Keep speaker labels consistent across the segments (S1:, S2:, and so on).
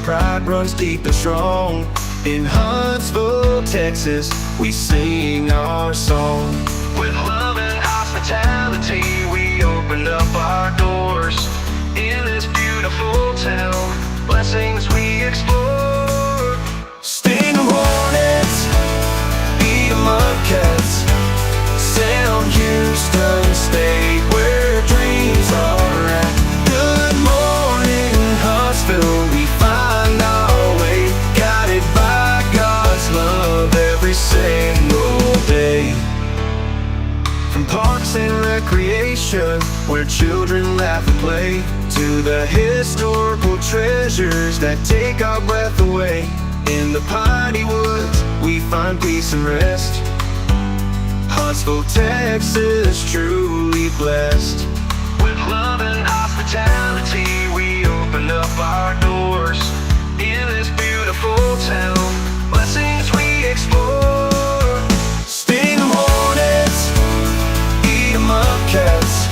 S1: pride runs deep and strong. In Huntsville, Texas, we sing our song. With love and hospitality, we open up our doors. In this beautiful town, blessings we explore. Sting 'em hornets, beat 'em up cats, Sound Houston State, where dreams are at. Good morning, Huntsville, we find our way, guided by God's love every single day. From parks and recreation, where children laugh and play, to the historical treasures that take our breath away. In the piney woods, we find peace and rest. Huntsville, Texas, truly blessed. With love and hospitality, we open up our doors. In this beautiful town, blessings we explore. Sting 'em hornets, eat 'em up cats,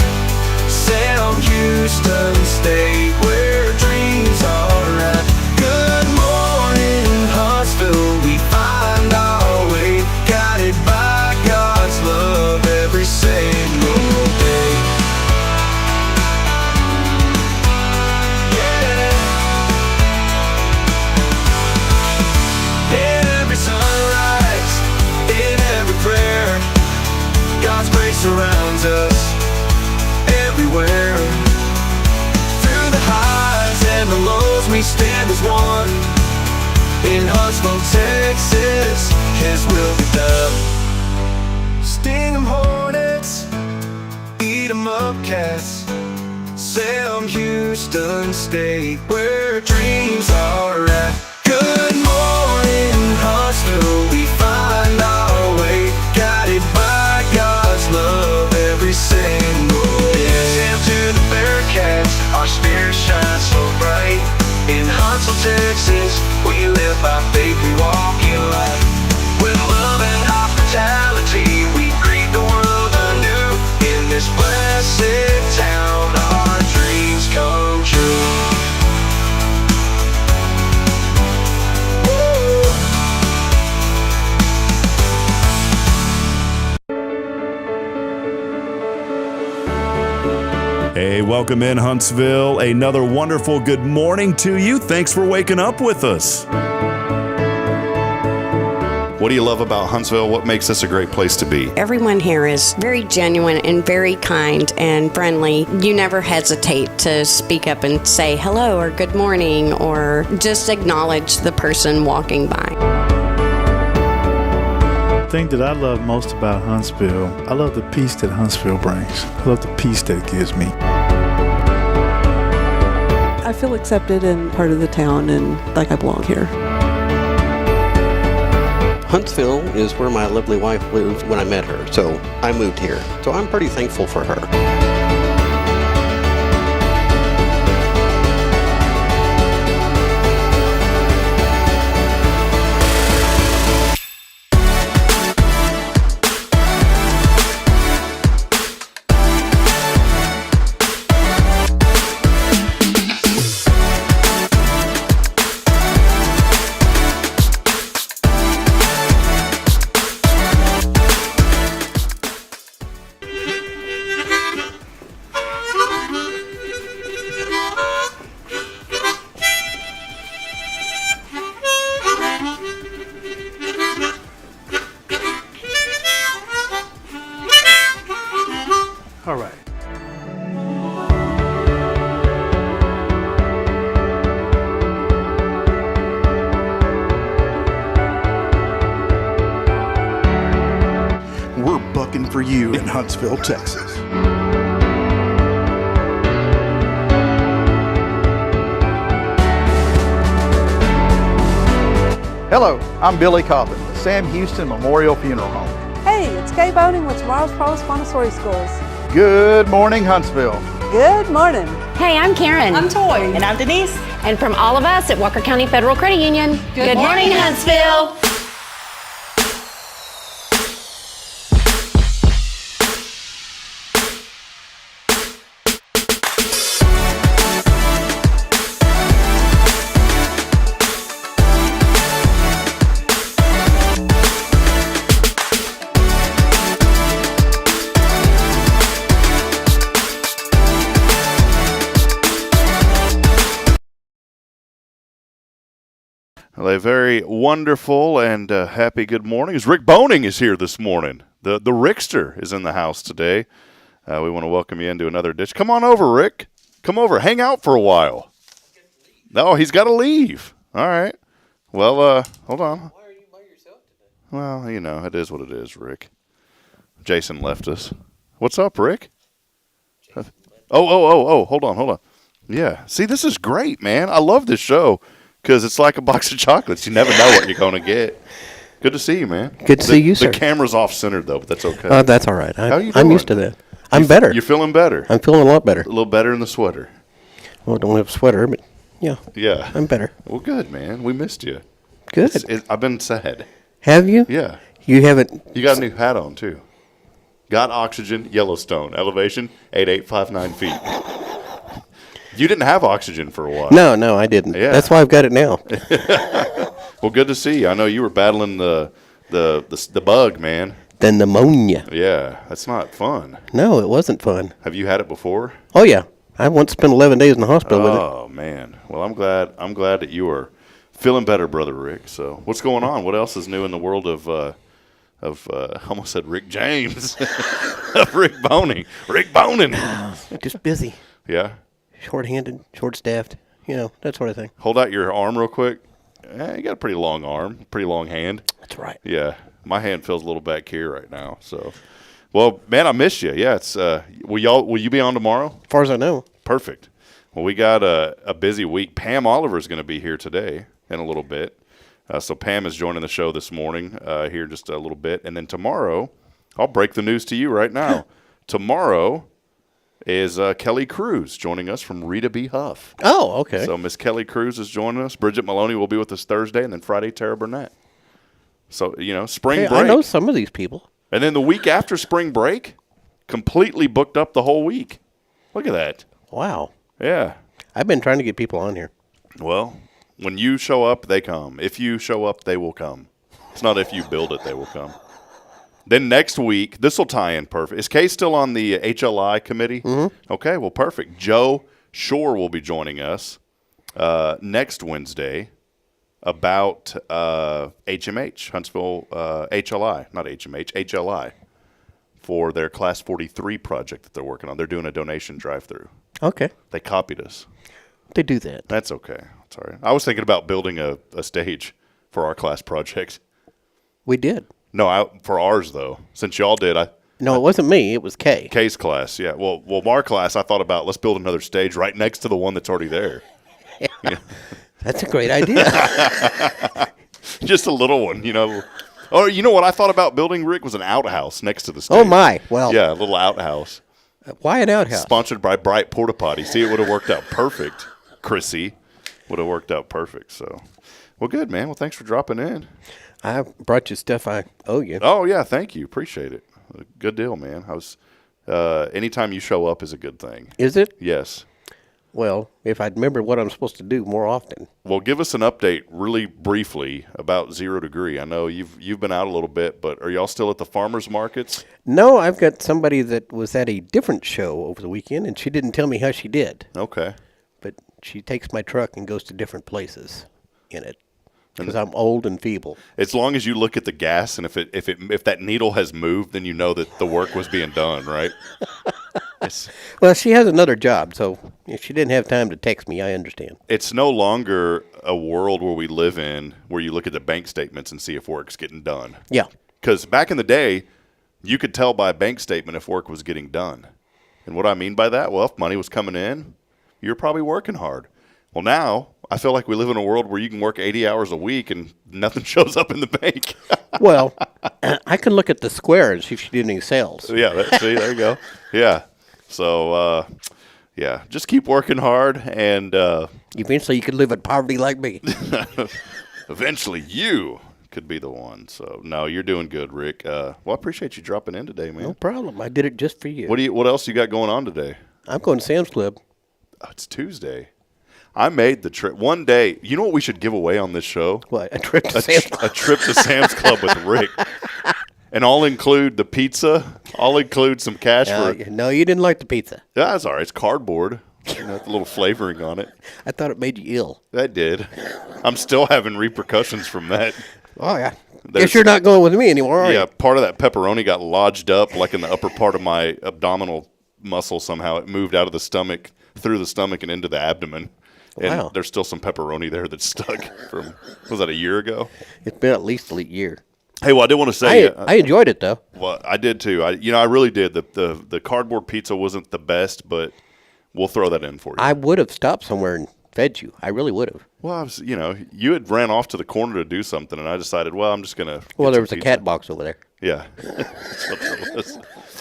S1: Sound Houston State, where dreams are at. Good morning, Huntsville, we find our way, guided by God's love every single day. Yeah. In every sunrise, in every prayer, God's grace surrounds us everywhere. Through the highs and the lows, we stand as one. In Huntsville, Texas, His will be done. Sting 'em hornets, eat 'em up cats, Sound Houston State, where dreams are at. Good morning, Huntsville, we find our way, guided by God's love every single day. Sam to the Bearcats, our spirit shines so bright. In Huntsville, Texas, we live by faith, we walk in light. With love and hospitality, we greet the world anew. In this blessed town, our dreams come true.
S2: Hey, welcome in Huntsville. Another wonderful good morning to you. Thanks for waking up with us.
S3: What do you love about Huntsville? What makes this a great place to be?
S4: Everyone here is very genuine and very kind and friendly. You never hesitate to speak up and say hello or good morning or just acknowledge the person walking by.
S5: The thing that I love most about Huntsville, I love the peace that Huntsville brings. I love the peace that it gives me.
S6: I feel accepted and part of the town and like I belong here.
S7: Huntsville is where my lovely wife lived when I met her, so I moved here. So I'm pretty thankful for her.
S5: All right.
S8: We're bucking for you in Huntsville, Texas.
S9: Hello, I'm Billy Cobbin, the Sam Houston Memorial Funeral Home.
S6: Hey, it's Kay Boning with Tomorrow's Promise Montessori Schools.
S9: Good morning, Huntsville.
S6: Good morning.
S10: Hey, I'm Karen.
S11: I'm Toy.
S10: And I'm Denise. And from all of us at Walker County Federal Credit Union, good morning, Huntsville.
S3: Well, a very wonderful and happy good morning. As Rick Boning is here this morning. The Rickster is in the house today. We want to welcome you into another edition. Come on over, Rick. Come over. Hang out for a while. No, he's got to leave. All right. Well, hold on. Why are you by yourself today? Well, you know, it is what it is, Rick. Jason left us. What's up, Rick? Oh, hold on. Yeah. See, this is great, man. I love this show because it's like a box of chocolates. You never know what you're going to get. Good to see you, man.
S7: Good to see you, sir.
S3: The camera's off-centered, though, but that's okay.
S7: That's all right.
S3: How you doing?
S7: I'm used to that. I'm better.
S3: You're feeling better?
S7: I'm feeling a lot better.
S3: A little better in the sweater.
S7: Well, I don't have a sweater, but yeah.
S3: Yeah.
S7: I'm better.
S3: Well, good, man. We missed you.
S7: Good.
S3: I've been sad.
S7: Have you?
S3: Yeah.
S7: You haven't.
S3: You got a new hat on, too. Got oxygen, Yellowstone. Elevation, 8859 feet. You didn't have oxygen for a while.
S7: No, I didn't.
S3: Yeah.
S7: That's why I've got it now.
S3: Well, good to see you. I know you were battling the bug, man.
S7: The pneumonia.
S3: Yeah, that's not fun.
S7: No, it wasn't fun.
S3: Have you had it before?
S7: Oh, yeah. I once spent 11 days in the hospital with it.
S3: Oh, man. Well, I'm glad that you are feeling better, Brother Rick. So what's going on? What else is new in the world of I almost said Rick James. Of Rick Boning. Rick Boning.
S7: Just busy.
S3: Yeah.
S7: Short-handed, short-staffed, that sort of thing.
S3: Hold out your arm real quick. You got a pretty long arm, pretty long hand.
S7: That's right.
S3: Yeah. My hand feels a little back here right now. So, well, man, I missed you. Yeah, it's will you be on tomorrow?
S7: As far as I know.
S3: Perfect. Well, we got a busy week. Pam Oliver is going to be here today in a little bit. So Pam is joining the show this morning here just a little bit. And then tomorrow, I'll break the news to you right now. Tomorrow is Kelly Cruz joining us from Rita B. Huff.
S7: Oh, okay.
S3: So Miss Kelly Cruz is joining us. Bridget Maloney will be with us Thursday, and then Friday, Tara Burnett. So, spring break.
S7: I know some of these people.
S3: And then the week after spring break, completely booked up the whole week. Look at that.
S7: Wow.
S3: Yeah.
S7: I've been trying to get people on here.
S3: Well, when you show up, they come. If you show up, they will come. It's not if you build it, they will come. Then next week, this will tie in perfect. Is Kay still on the HLI committee?
S7: Mm-hmm.
S3: Okay, well, perfect. Joe Shore will be joining us next Wednesday about HMH, Huntsville HLI, not HMH, HLI, for their Class 43 project that they're working on. They're doing a donation drive-through.
S7: Okay.
S3: They copied us.
S7: They do that.
S3: That's okay. That's all right. I was thinking about building a stage for our class project.
S7: We did.
S3: No, for ours, though. Since y'all did,
S7: No, it wasn't me. It was Kay.
S3: Kay's class, yeah. Well, our class, I thought about let's build another stage right next to the one that's already there.
S7: Yeah. That's a great idea.
S3: Just a little one, Or you know what I thought about building, Rick, was an outhouse next to the stage.
S7: Oh, my. Well.
S3: Yeah, a little outhouse.
S7: Why an outhouse?
S3: Sponsored by Bright Porta Potty. See, it would have worked out perfect. Chrissy would have worked out perfect. So, well, good, man. Well, thanks for dropping in.
S7: I brought you stuff I owe you.
S3: Oh, yeah, thank you. Appreciate it. Good deal, man. Anytime you show up is a good thing.
S7: Is it?
S3: Yes.
S7: Well, if I'd remember what I'm supposed to do more often.
S3: Well, give us an update really briefly about 0 Degree. I know you've been out a little bit, but are y'all still at the farmers markets?
S7: No, I've got somebody that was at a different show over the weekend, and she didn't tell me how she did.
S3: Okay.
S7: But she takes my truck and goes to different places in it. Because I'm old and feeble.
S3: As long as you look at the gas, and if that needle has moved, then you know that the work was being done, right?
S7: Well, she has another job, so if she didn't have time to text me, I understand.
S3: It's no longer a world where we live in where you look at the bank statements and see if work's getting done.
S7: Yeah.
S3: Because back in the day, you could tell by a bank statement if work was getting done. And what I mean by that, well, if money was coming in, you're probably working hard. Well, now I feel like we live in a world where you can work 80 hours a week and nothing shows up in the bank.
S7: Well, I can look at the square and see if she did any sales.
S3: Yeah, see, there you go. Yeah. So, yeah, just keep working hard, and
S7: eventually you could live in poverty like me.
S3: Eventually you could be the one. So, no, you're doing good, Rick. Well, I appreciate you dropping in today, man.
S7: No problem. I did it just for you.
S3: What else you got going on today?
S7: I'm going to Sam's Club.
S3: Oh, it's Tuesday. I made the trip one day. You know what we should give away on this show?
S7: What, a trip to Sam's Club?
S3: A trip to Sam's Club with Rick. And I'll include the pizza. I'll include some cash for.
S7: No, you didn't like the pizza.
S3: Yeah, that's all right. It's cardboard. You know, with a little flavoring on it.
S7: I thought it made you ill.
S3: That did. I'm still having repercussions from that.
S7: Oh, yeah. Guess you're not going with me anymore, are
S3: Yeah,
S7: you?
S3: part of that pepperoni got lodged up like in the upper part of my abdominal muscle somehow. It moved out of the stomach, through the stomach, and into the abdomen. And
S7: Wow.
S3: there's still some pepperoni there that's stuck from, was that a year ago?
S7: It's been at least a year.
S3: Hey, well, I did want to say.
S7: I enjoyed it, though.
S3: Well, I did too. I really did. The cardboard pizza wasn't the best, but we'll throw that in for you.
S7: I would have stopped somewhere and fed you. I really would have.
S3: Well, I was, you had ran off to the corner to do something, and I decided, well, I'm just going to.
S7: Well, there was a cat box over there.
S3: Yeah. That's what that was.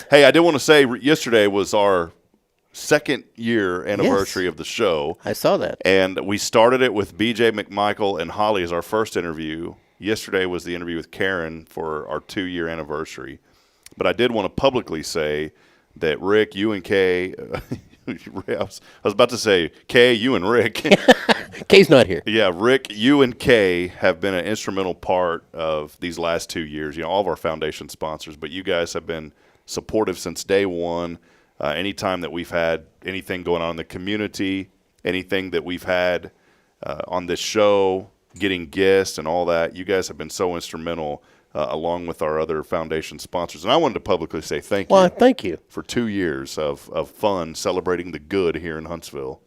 S3: Hey, I did want to say yesterday was our second year anniversary of the show.
S7: I saw that.
S3: And we started it with BJ McMichael and Holly as our first interview. Yesterday was the interview with Karen for our 2-year anniversary. But I did want to publicly say that Rick, you and Kay, I was about to say Kay, you and Rick.
S7: Kay's not here.
S3: Yeah, Rick, you and Kay have been an instrumental part of these last 2 years. All of our foundation sponsors, but you guys have been supportive since day one. Anytime that we've had anything going on in the community, anything that we've had on this show, getting guests and all that, you guys have been so instrumental along with our other foundation sponsors. And I wanted to publicly say thank you.
S7: Well, thank you.
S3: For 2 years of fun celebrating the good here in Huntsville.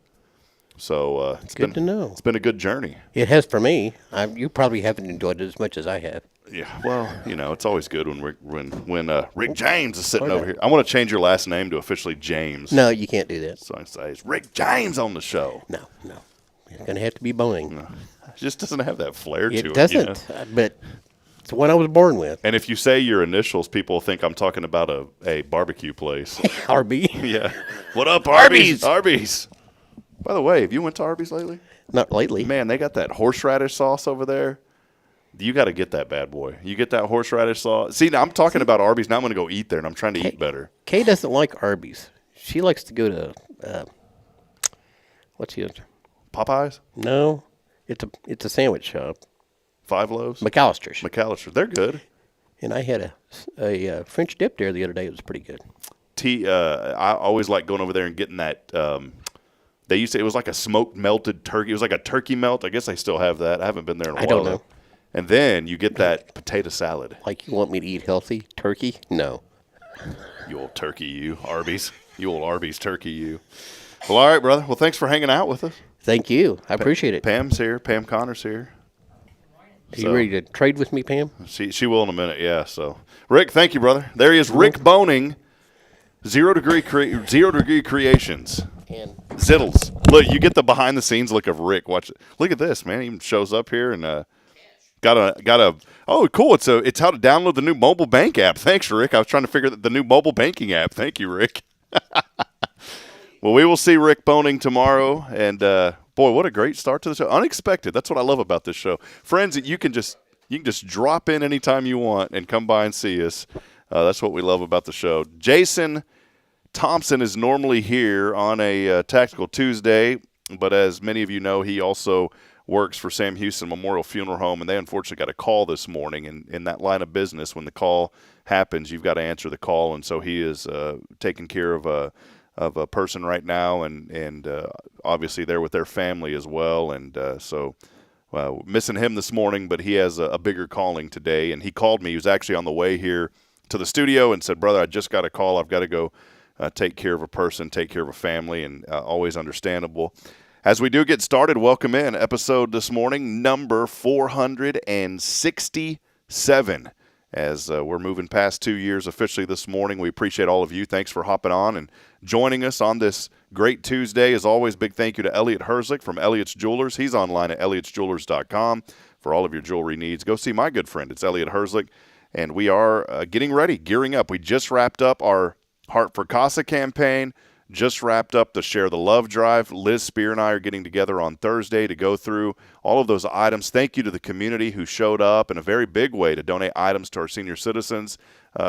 S3: So it's
S7: good to know.
S3: It's been a good journey.
S7: It has for me. You probably haven't enjoyed it as much as I have.
S3: Yeah, well, it's always good when Rick James is sitting over here. I want to change your last name to officially James.
S7: No, you can't do that.
S3: So I say it's Rick James on the show.
S7: No. It's going to have to be Boning.
S3: No. It just doesn't have that flair to it.
S7: It doesn't, but it's the one I was born with.
S3: And if you say your initials, people think I'm talking about a barbecue place.
S7: Arby.
S3: Yeah. What up, Arby's? Arby's. By the way, have you went to Arby's lately?
S7: Not lately.
S3: Man, they got that horseradish sauce over there. You got to get that bad boy. You get that horseradish sauce. See, now I'm talking about Arby's. Now I'm going to go eat there, and I'm trying to eat better.
S7: Kay doesn't like Arby's. She likes to go to, what's the other?
S3: Popeyes?
S7: No. It's a sandwich shop.
S3: Five Loaves?
S7: McAllister's.
S3: They're good.
S7: And I had a French dip there the other day. It was pretty good.
S3: I always like going over there and getting that. They used to, it was like a smoked melted turkey. It was like a turkey melt. I guess they still have that. I haven't been there in a while.
S7: I don't know.
S3: And then you get that potato salad.
S7: Like you want me to eat healthy? Turkey? No.
S3: You old turkey, you. Arby's. You old Arby's turkey, you. Well, all right, brother. Well, thanks for hanging out with us.
S7: Thank you. I appreciate it.
S3: Pam's here. Pam Connor's here.
S7: Are you ready to trade with me, Pam?
S3: She will in a minute, yeah. So, Rick, thanch you, brother. There he is, Rick Boning, 0 Degree Creations. And Zittles. Look, you get the behind-the-scenes look of Rick. Watch it. Look at this, man. He even shows up here and got a. Oh, cool! It's how to download the new mobile bank app. Thanks, Rick. I was trying to figure out the new mobile banking app. Thank you, Rick. Well, we will see Rick Boning tomorrow, and boy, what a great start to the show! Unexpected. That's what I love about this show, friends. You can just drop in anytime you want and come by and see us. That's what we love about the show. Jason Thompson is normally here on a Tactical Tuesday, but as many of you know, he also works for Sam Houston Memorial Funeral Home, and they unfortunately got a call this morning. And in that line of business, when the call happens, you've got to answer the call, and so he is taking care of a person right now, and obviously they're with their family as well, and so missing him this morning, but he has a bigger calling today, and he called me. He was actually on the way here to the studio and said, brother, I just got a call. I've got to go take care of a person, take care of a family, and always understandable. As we do get started, welcome in episode this morning, number 467. As we're moving past 2 years officially this morning, we appreciate all of you. Thanks for hopping on and joining us on this great Tuesday. As always, big thank you to Elliot Herzlich from Elliot's Jewelers. He's online at elliotsjewelers.com for all of your jewelry needs. Go see my good friend. It's Elliot Herzlich, and we are getting ready, gearing up. We just wrapped up our Heart for Casa campaign, just wrapped up the Share the Love drive. Liz Spear and I are getting together on Thursday to go through all of those items. Thank you to the community who showed up in a very big way to donate items to our senior citizens.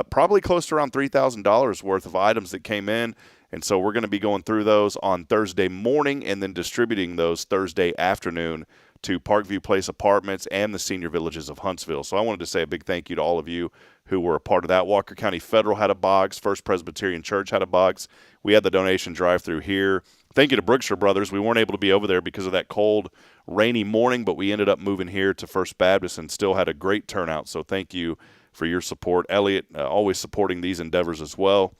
S3: Probably close to around $3,000 worth of items that came in. And so we're going to be going through those on Thursday morning and then distributing those Thursday afternoon to Parkview Place Apartments and the senior villages of Huntsville. So I wanted to say a big thank you to all of you who were a part of that. Walker County Federal had a box. First Presbyterian Church had a box. We had the donation drive-through here thank you to Brookshire Brothers. We weren't able to be over there because of that cold, rainy morning, but we ended up moving here to First Baptist and still had a great turnout. So thank you for your support. Elliot, always supporting these endeavors as well.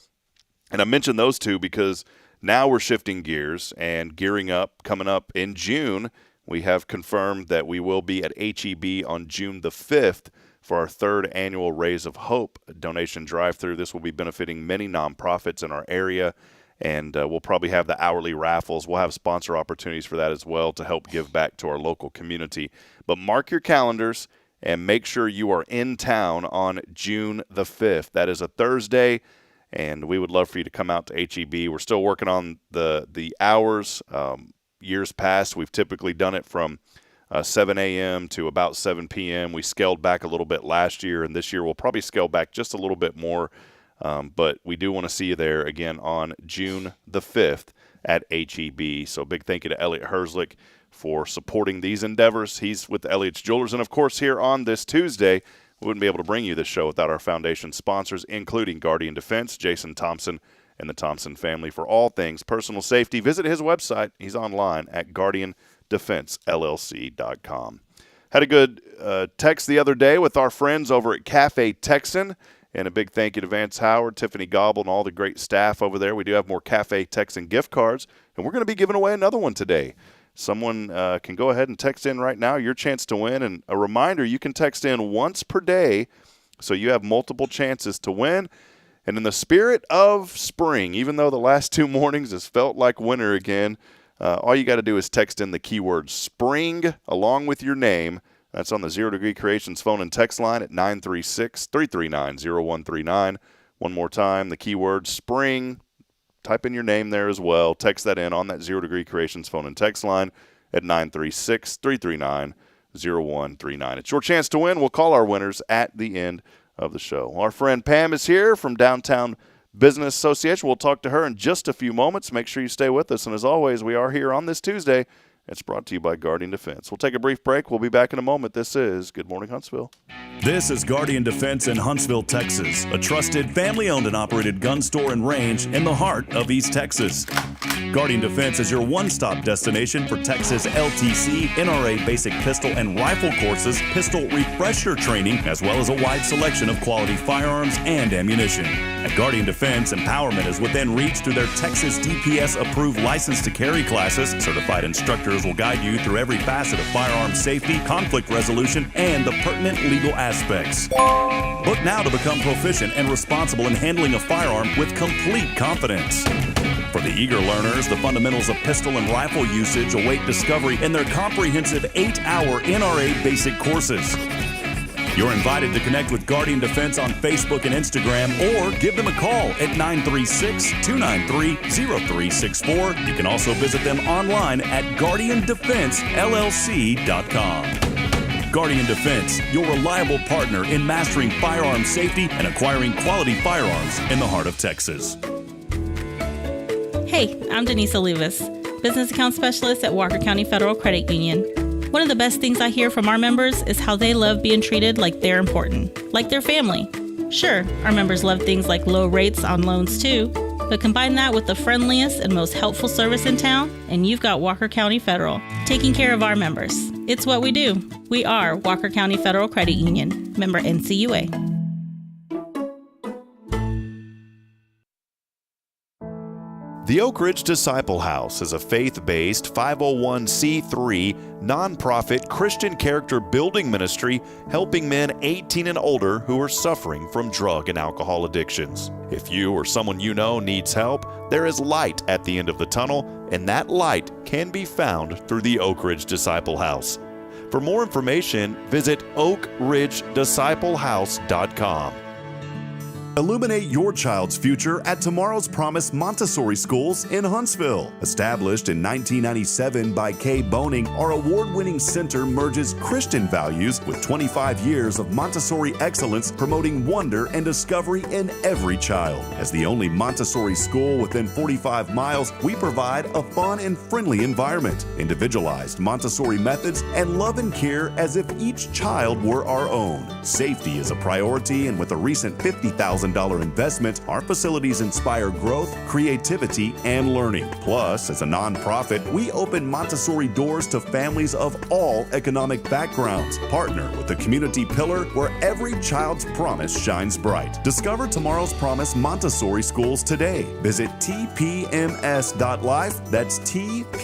S3: And I mentioned those two because now we're shifting gears and gearing up. Coming up in June, we have confirmed that we will be at HEB on June the 5th for our third annual Rays of Hope donation drive-through. This will be benefiting many nonprofits in our area, and we'll probably have the hourly raffles. We'll have sponsor opportunities for that as well to help give back to our local community. But mark your calendars and make sure you are in town on June the 5th. That is a Thursday, and we would love for you to come out to HEB. We're still working on the hours. Years past, we've typically done it from 7 a.m. to about 7 p.m. We scaled back a little bit last year, and this year we'll probably scale back just a little bit more. But we do want to see you there again on June the 5th at HEB. So big thank you to Elliot Herzlich for supporting these endeavors. He's with Elliot's Jewelers. And, of course, here on this Tuesday, we wouldn't be able to bring you this show without our foundation sponsors, including Guardian Defense, Jason Thompson, and the Thompson family. For all things personal safety, visit his website. He's online at guardiandefensellc.com. Had a good text the other day with our friends over at Cafe Texan. And a big thank you to Vance Howard, Tiffany Gobble, and all the great staff over there. We do have more Cafe Texan gift cards, and we're going to be giving away another one today. Someone can go ahead and text in right now, your chance to win. And a reminder, you can text in once per day, so you have multiple chances to win. And in the spirit of spring, even though the last 2 mornings has felt like winter again, all you got to do is text in the keyword spring along with your name. That's on the Zero Degree Creations phone and text line at 936-339-0139. One more time, the keyword spring. Type in your name there as well. Text that in on that Zero Degree Creations phone and text line at 936-339-0139. It's your chance to win. We'll call our winners at the end of the show. Our friend Pam is here from Downtown Business Association. We'll talk to her in just a few moments. Make sure you stay with us. And as always, we are here on this Tuesday. It's brought to you by Guardian Defense. We'll take a brief break. We'll be back in a moment. This is Good Morning Huntsville.
S2: This is Guardian Defense in Huntsville, Texas, a trusted family-owned and operated gun store and range in the heart of East Texas. Guardian Defense is your one-stop destination for Texas LTC, NRA basic pistol and rifle courses, pistol refresher training, as well as a wide selection of quality firearms and ammunition. At Guardian Defense, empowerment is within reach through their Texas DPS-approved license to carry classes. Certified instructors will guide you through every facet of firearm safety, conflict resolution, and the pertinent legal aspects. Book now to become proficient and responsible in handling a firearm with complete confidence. For the eager learners, the fundamentals of pistol and rifle usage await discovery in their comprehensive 8-hour NRA basic courses. You're invited to connect with Guardian Defense on Facebook and Instagram, or give them a call at 936-293-0364. You can also visit them online at guardiandefensellc.com. Guardian Defense, your reliable partner in mastering firearm safety and acquiring quality firearms in the heart of Texas.
S11: Hey, I'm Denise Olivas, Business Account Specialist at Walker County Federal Credit Union. One of the best things I hear from our members is how they love being treated like they're important, like their family. Sure, our members love things like low rates on loans too, but combine that with the friendliest and most helpful service in town, and you've got Walker County Federal, taking care of our members. It's what we do. We are Walker County Federal Credit Union, member NCUA.
S2: The Oak Ridge Disciple House is a faith-based 501c3 nonprofit Christian character building ministry helping men 18 and older who are suffering from drug and alcohol addictions. If you or someone you know needs help, there is light at the end of the tunnel, and that light can be found through the Oak Ridge Disciple House. For more information, visit oakridgedisciplehouse.com. Illuminate your child's future at Tomorrow's Promise Montessori Schools in Huntsville. Established in 1997 by Kay Boning, our award-winning center merges Christian values with 25 years of Montessori excellence, promoting wonder and discovery in every child. As the only Montessori school within 45 miles, we provide a fun and friendly environment, individualized Montessori methods, and love and care as if each child were our own. Safety is a priority, and with a recent $50,000 $100,000 investment, our facilities inspire growth, creativity, and learning. Plus, as a nonprofit, we open Montessori doors to families of all economic backgrounds. Partner with the community pillar where every child's promise shines bright. Discover tomorrow's promise Montessori schools today. Visit tpms.life. That's tpms.life.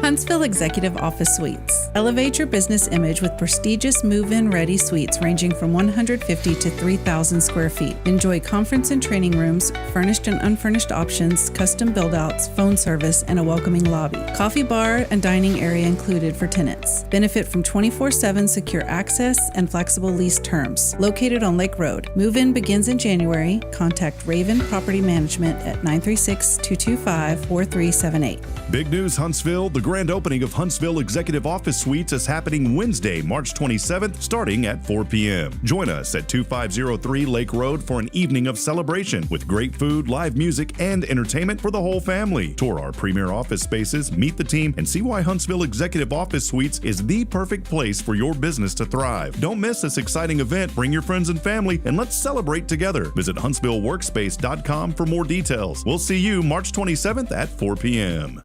S12: Huntsville Executive Office Suites. Elevate your business image with prestigious move-in ready suites ranging from 150 to 3,000 square feet. Enjoy conference and training rooms, furnished and unfurnished options, custom build-outs, phone service, and a welcoming lobby. Coffee bar and dining area included for tenants. Benefit from 24/7 secure access and flexible lease terms. Located on Lake Road. Move-in begins in January. Contact Raven Property Management at 936-225-4378.
S2: Big news, Huntsville. The grand opening of Huntsville Executive Office Suites is happening Wednesday, March 27th, starting at 4 p.m. Join us at 2503 Lake Road for an evening of celebration with great food, live music, and entertainment for the whole family. Tour our premier office spaces, meet the team, and see why Huntsville Executive Office Suites is the perfect place for your business to thrive. Don't miss this exciting event. Bring your friends and family, and let's celebrate together. Visit HuntsvilleWorkspace.com for more details. We'll see you March 27th at 4 p.m.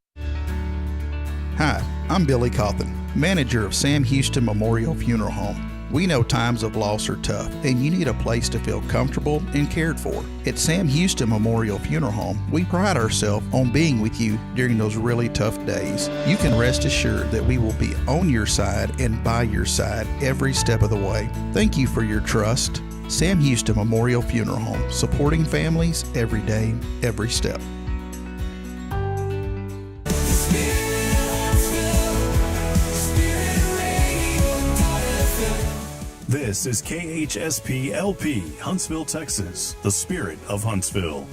S8: Hi, I'm Billy Cawthon, manager of Sam Houston Memorial Funeral Home. We know times of loss are tough, and you need a place to feel comfortable and cared for. At Sam Houston Memorial Funeral Home, we pride ourselves on being with you during those really tough days. You can rest assured that we will be on your side and by your side every step of the way. Thank you for your trust. Sam Houston Memorial Funeral Home, supporting families every day, every step.
S2: This is KHSP LP, Huntsville, Texas, the spirit of Huntsville.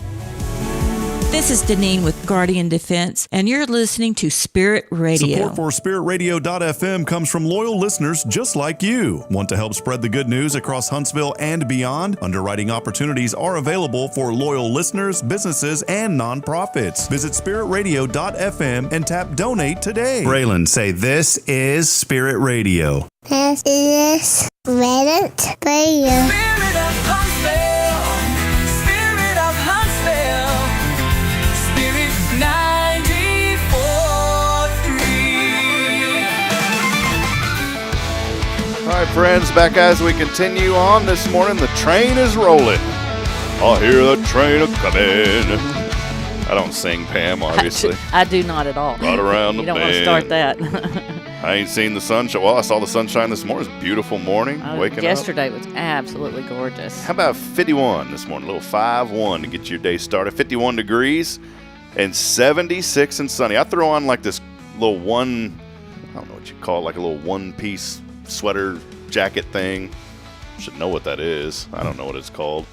S13: This is Deneen with Guardian Defense, and you're listening to Spirit Radio.
S2: Support for SpiritRadio.fm comes from loyal listeners just like you. Want to help spread the good news across Huntsville and beyond? Underwriting opportunities are available for loyal listeners, businesses, and nonprofits. Visit SpiritRadio.fm and tap Donate today. Braylon, say this is Spirit Radio.
S14: This is Spirit Radio.
S1: Spirit of Huntsville, Spirit of Huntsville, Spirit 94.3.
S3: All right, friends, back as we continue on this morning. The train is rolling. I hear the train a-coming. I don't sing, Pam, obviously.
S15: I do not at all.
S3: Right around the
S15: You don't
S3: bend.
S15: want to start that.
S3: I ain't seen the sunshine. Well, I saw the sunshine this morning. It's a beautiful morning. Waking
S15: yesterday was absolutely gorgeous.
S3: up. How about 51 this morning? A little 5-1 to get your day started. 51 degrees and 76 and sunny. I throw on like this little one, I don't know what you call it, like a little one-piece sweater jacket thing. Should know what that is. I don't know what it's called.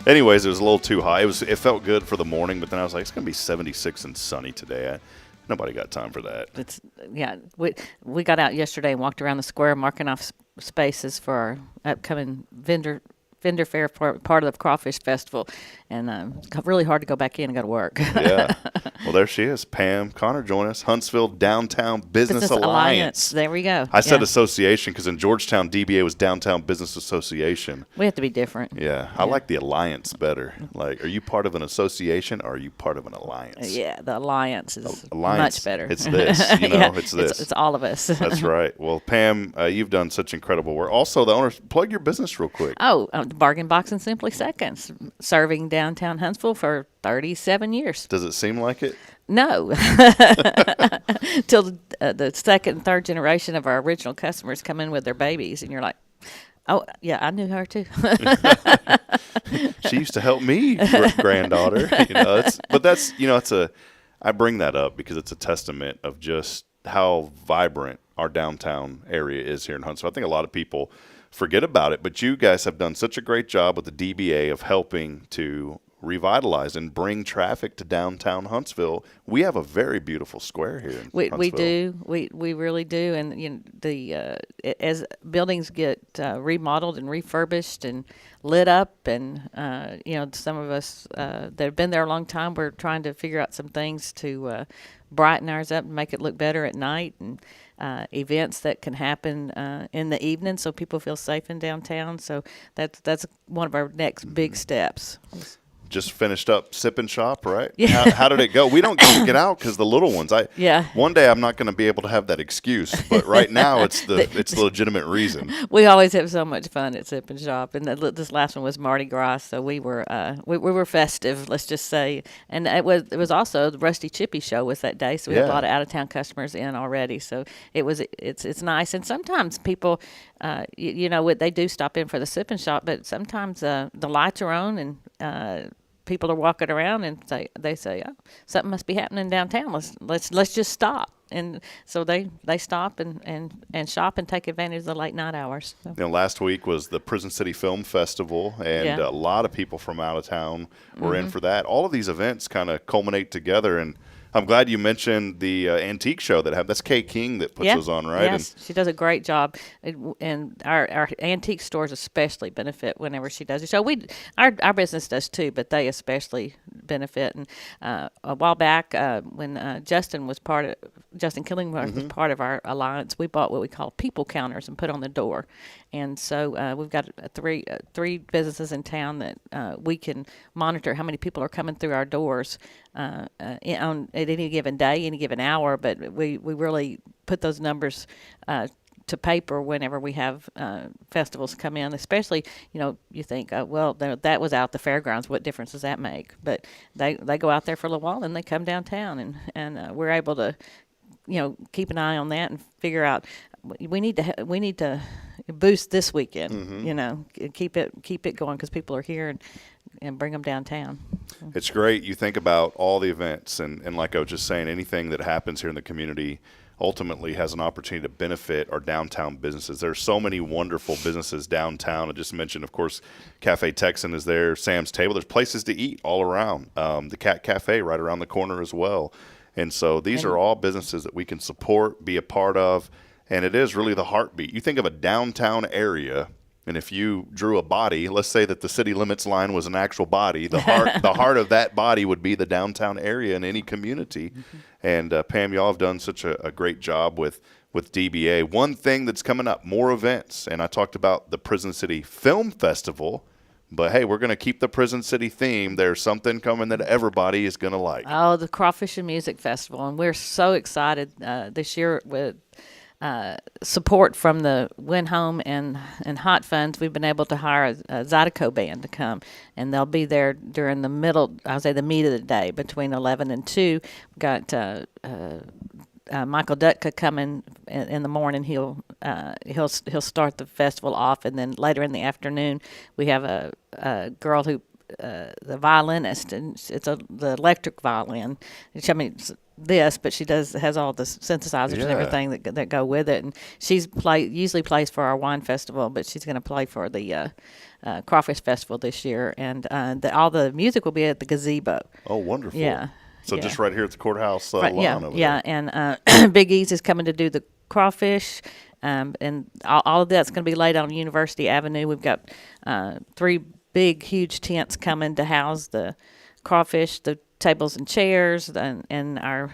S3: Anyways, it was a little too high. It felt good for the morning, but then I was like, it's going to be 76 and sunny today. Nobody got time for that.
S15: We got out yesterday and walked around the square marking off spaces for our upcoming vendor fair part of the Crawfish Festival, and really hard to go back in and go to work.
S3: Yeah. Well, there she is. Pam Connor, join us. Huntsville Downtown Business Alliance.
S15: There we go.
S3: I said association because in Georgetown, DBA was Downtown Business Association.
S15: We have to be different.
S3: Yeah. I like the alliance better. Like, are you part of an association or are you part of an alliance?
S15: Yeah, the alliance is much better.
S3: It's this. It's this.
S15: It's all of us.
S3: That's right. Well, Pam, you've done such incredible work. Also, the owner, plug your business real quick.
S15: Bargain Box and Simply Seconds, serving downtown Huntsville for 37 years.
S3: Does it seem like it?
S15: No. Till the second and third generation of our original customers come in with their babies, and you're like, oh, yeah, I knew her too.
S3: She used to help me, granddaughter. I bring that up because it's a testament of just how vibrant our downtown area is here in Huntsville. I think a lot of people forget about it, but you guys have done such a great job with the DBA of helping to revitalize and bring traffic to downtown Huntsville. We have a very beautiful square here in Huntsville.
S15: We do. We really do. And as buildings get remodeled and refurbished and lit up, and some of us that have been there a long time, we're trying to figure out some things to brighten ours up and make it look better at night, and events that can happen in the evening so people feel safe in downtown. So that's one of our next big steps.
S3: Just finished up Sip and Shop, right?
S15: Yeah.
S3: How did it go? We don't get to get out because the little ones.
S15: Yeah.
S3: One day I'm not going to be able to have that excuse, but right now it's the legitimate reason.
S15: We always have so much fun at Sip and Shop, and this last one was Mardi Gras, so we were festive, let's just say. And it was also the Rusty Chippy show was that day, so we had a lot of out of town customers in already. So it's nice, and sometimes people, they do stop in for the Sip and Shop, but sometimes the lights are on and people are walking around and they say, oh, something must be happening downtown. Let's just stop. And so they stop and shop and take advantage of the late night hours. So.
S3: Last week was the Prison City Film Festival, and a lot of people from out of town were in for that. All of these events kind of culminate together, and I'm glad you mentioned the antique show that's Kay King that puts those on, right?
S15: Yes, she does a great job, and our antique stores especially benefit whenever she does a show. Our business does too, but they especially benefit. And a while back, when Justin Killingworth was part of our alliance, we bought what we call people counters and put on the door. And so we've got three businesses in town that we can monitor how many people are coming through our doors at any given day, any given hour. But we really put those numbers to paper whenever we have festivals come in. Especially, you think, well, that was out the fairgrounds. What difference does that make? But they go out there for a little while and they come downtown, and we're able to keep an eye on that and figure out we need to boost this weekend. Keep it going because people are here and bring them downtown.
S3: It's great. You think about all the events and like I was just saying, anything that happens here in the community ultimately has an opportunity to benefit our downtown businesses. There's so many wonderful businesses downtown. I just mentioned, of course, Cafe Texan is there, Sam's Table. There's places to eat all around. The Cat Cafe right around the corner as well. And so these are all businesses that we can support, be a part of, and it is really the heartbeat. You think of a downtown area, and if you drew a body, let's say that the city limits line was an actual body, the heart of that body would be the downtown area in any community. And Pam, y'all have done such a great job with DBA. One thing that's coming up, more events, and I talked about the Prison City Film Festival. But, hey, we're going to keep the Prison City theme. There's something coming that everybody is going to like.
S15: Oh, the Crawfish and Music Festival. And we're so excited this year with support from the Win Home and Hot Funds. We've been able to hire a Zydeco band to come, and they'll be there during the meat of the day between 11 and 2. We've got Michael Dutka coming in the morning. He'll start the festival off, and then later in the afternoon we have a girl who the violinist, and it's the electric violin. But she has all the synthesizers and everything that go with it. And usually plays for our wine festival, but she's going to play for the Crawfish Festival this year. And all the music will be at the gazebo.
S3: Oh, wonderful!
S15: Yeah.
S3: So just right here at the courthouse lawn over there.
S15: And Big E's is coming to do the crawfish, and all of that's going to be laid on University Avenue. We've got 3 big, huge tents coming to house the crawfish, the tables and chairs, and our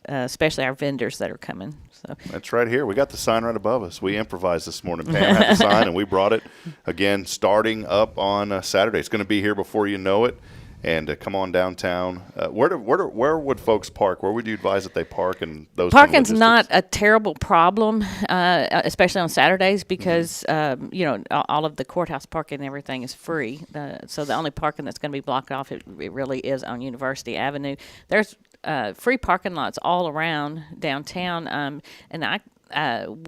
S15: especially our vendors that are coming. So
S3: that's right here. We got the sign right above us. We improvised this morning. Pam had the sign, and we brought it again starting up on Saturday. It's going to be here before you know it. And come on downtown. Where would folks park? Where would you advise that they park? And those
S15: parking's not a terrible problem, especially on Saturdays, because all of the courthouse parking and everything is free. So the only parking that's going to be blocked off it really is on University Avenue. There's free parking lots all around downtown, and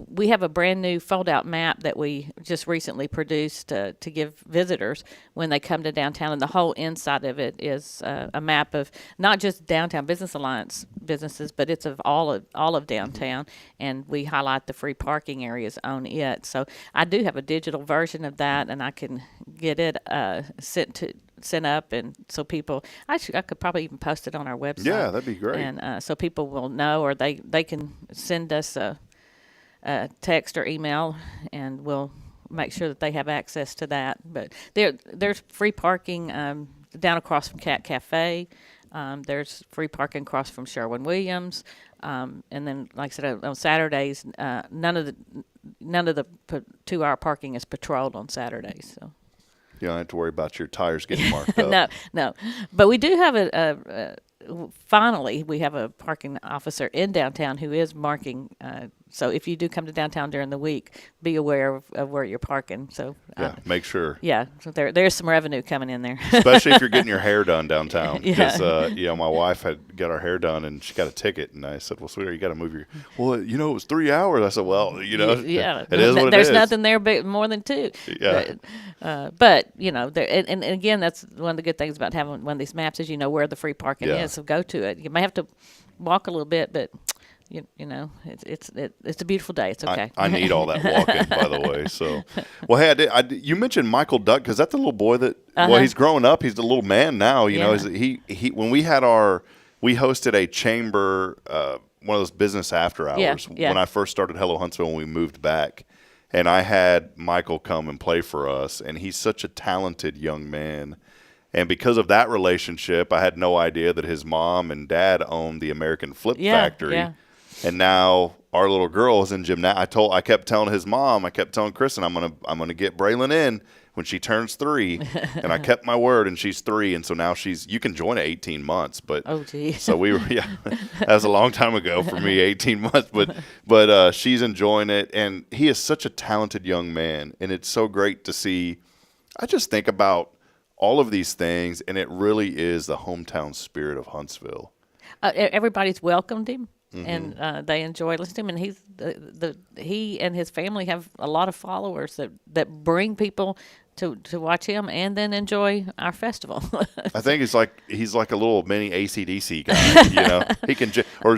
S15: we have a brand new fold-out map that we just recently produced to give visitors when they come to downtown, and the whole inside of it is a map of not just Downtown Business Alliance businesses, but it's of all of downtown, and we highlight the free parking areas on it. So I do have a digital version of that, and I can get it sent up, and so people, I could probably even post it on our website.
S3: Yeah, that'd be great.
S15: And so people will know, or they can send us a text or email, and we'll make sure that they have access to that. But there's free parking down across from Cat Cafe, There's free parking across from Sherwin-Williams. And then, like I said, on Saturdays, none of the 2-hour parking is patrolled on Saturdays. So
S3: You don't have to worry about your tires getting marked up.
S15: No. But we do have finally, we have a parking officer in downtown who is marking. So if you do come to downtown during the week, be aware of where you're parking. So
S3: make sure.
S15: Yeah, so there's some revenue coming in there.
S3: Especially if you're getting your hair done downtown.
S15: Yeah.
S3: Because, my wife had got our hair done and she got a ticket. And I said, well, sweetheart, you got to move your – well, it was 3 hours. I said, well, it is what it
S15: there's
S3: is.
S15: nothing there more than 2.
S3: Yeah.
S15: But and again, that's one of the good things about having one of these maps is you know where the free parking is, so go to it. You may have to walk a little bit, but it's a beautiful day. It's okay.
S3: I need all that walking, by the way. So, well, hey, you mentioned Michael Duck because that's the little boy that he's growing up. He's the little man now. You know, he when we hosted a chamber, one of those business after hours when I first started Hello Huntsville when we moved back. And I had Michael come and play for us, and he's such a talented young man. And because of that relationship, I had no idea that his mom and dad owned the American Flip Factory. Yeah. And now our little girl is in gymnastics. I kept telling his mom, I kept telling Kristen, I'm gonna get Braylon in when she turns 3, and I kept my word, and she's 3, and so now you can join at 18 months, but so we were that was a long time ago for me, 18 months, but she's enjoying it, and he is such a talented young man, and it's so great to see. I just think about all of these things, and it really is the hometown spirit of Huntsville.
S15: Everybody's welcomed him. Mm-hmm. And they enjoy listening to him. And he and his family have a lot of followers that bring people to watch him and then enjoy our festival.
S3: I think he's like a little mini AC/DC guy. He can or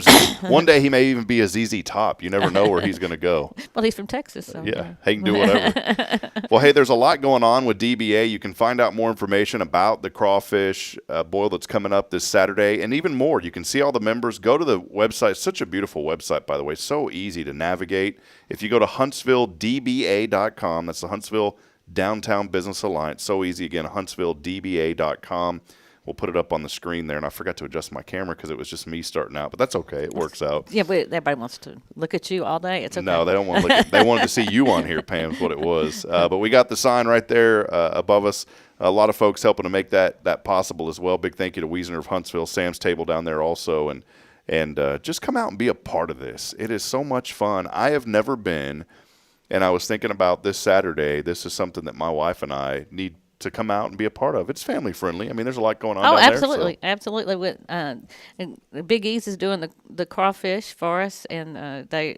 S3: one day he may even be a ZZ Top. You never know where he's going to go.
S15: Well, he's from Texas, so
S3: he can do whatever. Well, hey, there's a lot going on with DBA. You can find out more information about the crawfish boil that's coming up this Saturday, and even more. You can see all the members. Go to the website. Such a beautiful website, by the way. So easy to navigate. If you go to HuntsvilleDBA.com, that's the Huntsville Downtown Business Alliance. So easy. Again, HuntsvilleDBA.com. We'll put it up on the screen there. And I forgot to adjust my camera because it was just me starting out. But that's okay. It works out.
S15: Yeah, but everybody wants to look at you all day. It's okay.
S3: No, they don't want to look they wanted to see you on here, Pam, is what it was. But we got the sign right there above us. A lot of folks helping to make that possible as well. Big thank you to Wiesner of Huntsville, Sam's Table down there also. And just come out and be a part of this. It is so much fun. I have never been. And I was thinking about this Saturday. This is something that my wife and I need to come out and be a part of. It's family friendly. I mean, there's a lot going on down
S15: absolutely.
S3: there.
S15: Absolutely. With and Big E's is doing the crawfish for us, and they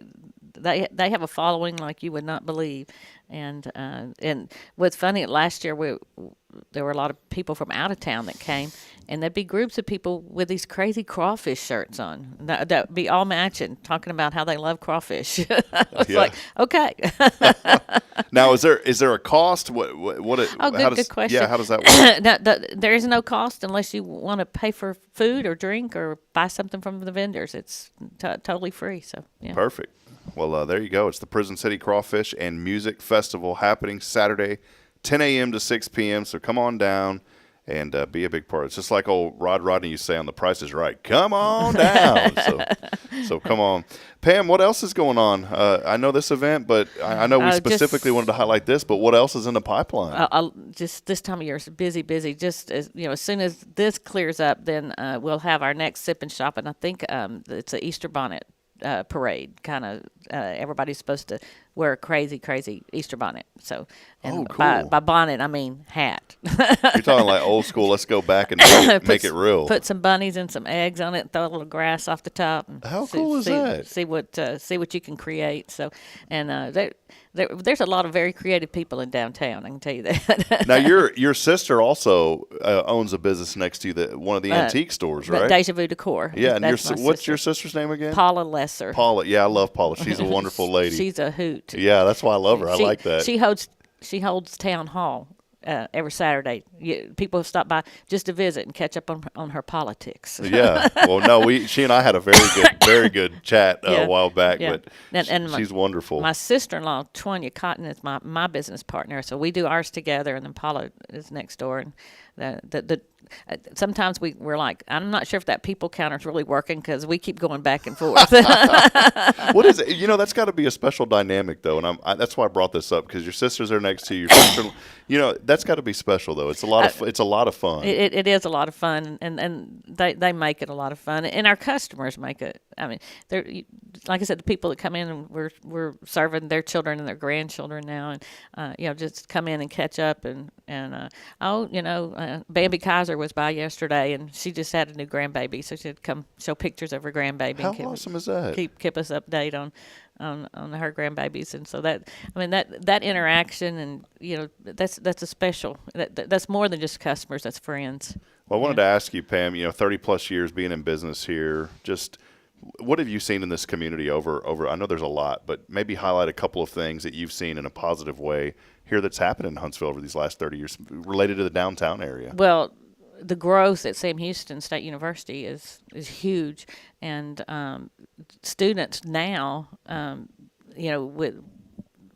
S15: have a following like you would not believe. And what's funny, last year there were a lot of people from out of town that came, and there'd be groups of people with these crazy crawfish shirts on. That'd be all matching, talking about how they love crawfish. I was like, okay.
S3: Now, is there a cost? Good
S15: question.
S3: Yeah, how does that work?
S15: There is no cost unless you want to pay for food or drink or buy something from the vendors. It's totally free. So yeah.
S3: Perfect. Well, there you go. It's the Prison City Crawfish and Music Festival happening Saturday, 10 a.m. to 6 p.m. So come on down and be a big part. It's just like old Rodney used to say on The Price is Right. Come on down. So come on. Pam, what else is going on? I know this event, but I know we specifically wanted to highlight this, but what else is in the pipeline?
S15: Just this time of year is busy. Just as soon as this clears up, then we'll have our next Sip and Shop, and I think it's an Easter bonnet parade. Kind of everybody's supposed to wear a crazy Easter bonnet. So, and
S3: cool.
S15: by bonnet I mean hat.
S3: You're talking like old school. Let's go back and make it real.
S15: Put some bunnies and some eggs on it, and throw a little grass off the top. And
S3: how cool is that?
S15: See what you can create. So, and there's a lot of very creative people in downtown. I can tell you that.
S3: Now, your sister also owns a business next to one of the antique stores, right?
S15: Deja Vu Decor.
S3: Yeah, and what's your sister's name again?
S15: Paula Lesser.
S3: Paula, yeah, I love Paula. She's a wonderful lady.
S15: She's a hoot.
S3: Yeah, that's why I love her. I like that.
S15: She holds town hall every Saturday. People stop by just to visit and catch up on her politics.
S3: Yeah. Well, no, she and I had a very good chat a while back.
S15: Yeah.
S3: But she's wonderful.
S15: My sister-in-law, Tonya Cotton, is my business partner. So we do ours together, and then Paula is next door. And sometimes we're like, I'm not sure if that people counter's really working because we keep going back and forth.
S3: What is it? That's got to be a special dynamic, though, and that's why I brought this up, because your sisters are next to you. That's got to be special, though. It's a lot of fun.
S15: It is a lot of fun, and they make it a lot of fun, and our customers make it. I mean, they're, like I said, the people that come in, and we're serving their children and their grandchildren now, and just come in and catch up, and Bambi Kaiser was by yesterday, and she just had a new grandbaby, so she'd come show pictures of her grandbaby.
S3: How awesome is that?
S15: Keep us update on her grandbabies, and so that interaction, and that's a special. That's more than just customers. That's friends.
S3: Well, I wanted to ask you, Pam. 30 plus years being in business here, just what have you seen in this community over? I know there's a lot, but maybe highlight a couple of things that you've seen in a positive way here that's happened in Huntsville over these last 30 years related to the downtown area.
S15: Well, the growth at Sam Houston State University is huge, and students now,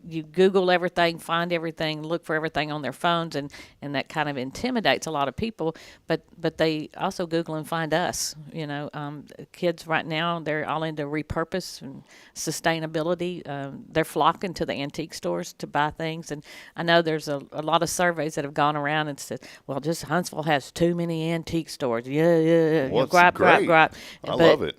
S15: you Google everything, find everything, look for everything on their phones, and that kind of intimidates a lot of people. But they also Google and find us. Kids right now, they're all into repurpose and sustainability. They're flocking to the antique stores to buy things. And I know there's a lot of surveys that have gone around and said, well, just Huntsville has too many antique stores. Yeah.
S3: Well, gripe. I love it.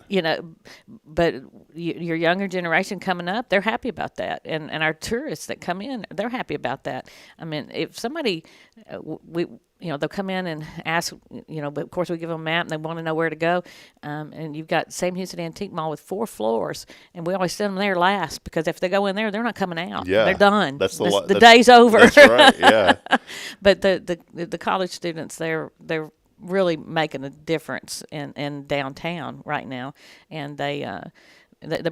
S15: But your younger generation coming up, they're happy about that. And our tourists that come in, they're happy about that. I mean, if somebody, they'll come in and ask, but of course we give them a map and they want to know where to go. And you've got Sam Houston Antique Mall with 4 floors, and we always send them there last, because if they go in there, they're not coming out.
S3: Yeah,
S15: they're done.
S3: The
S15: day's over.
S3: That's right. Yeah.
S15: But the college students, they're really making a difference in downtown right now, and they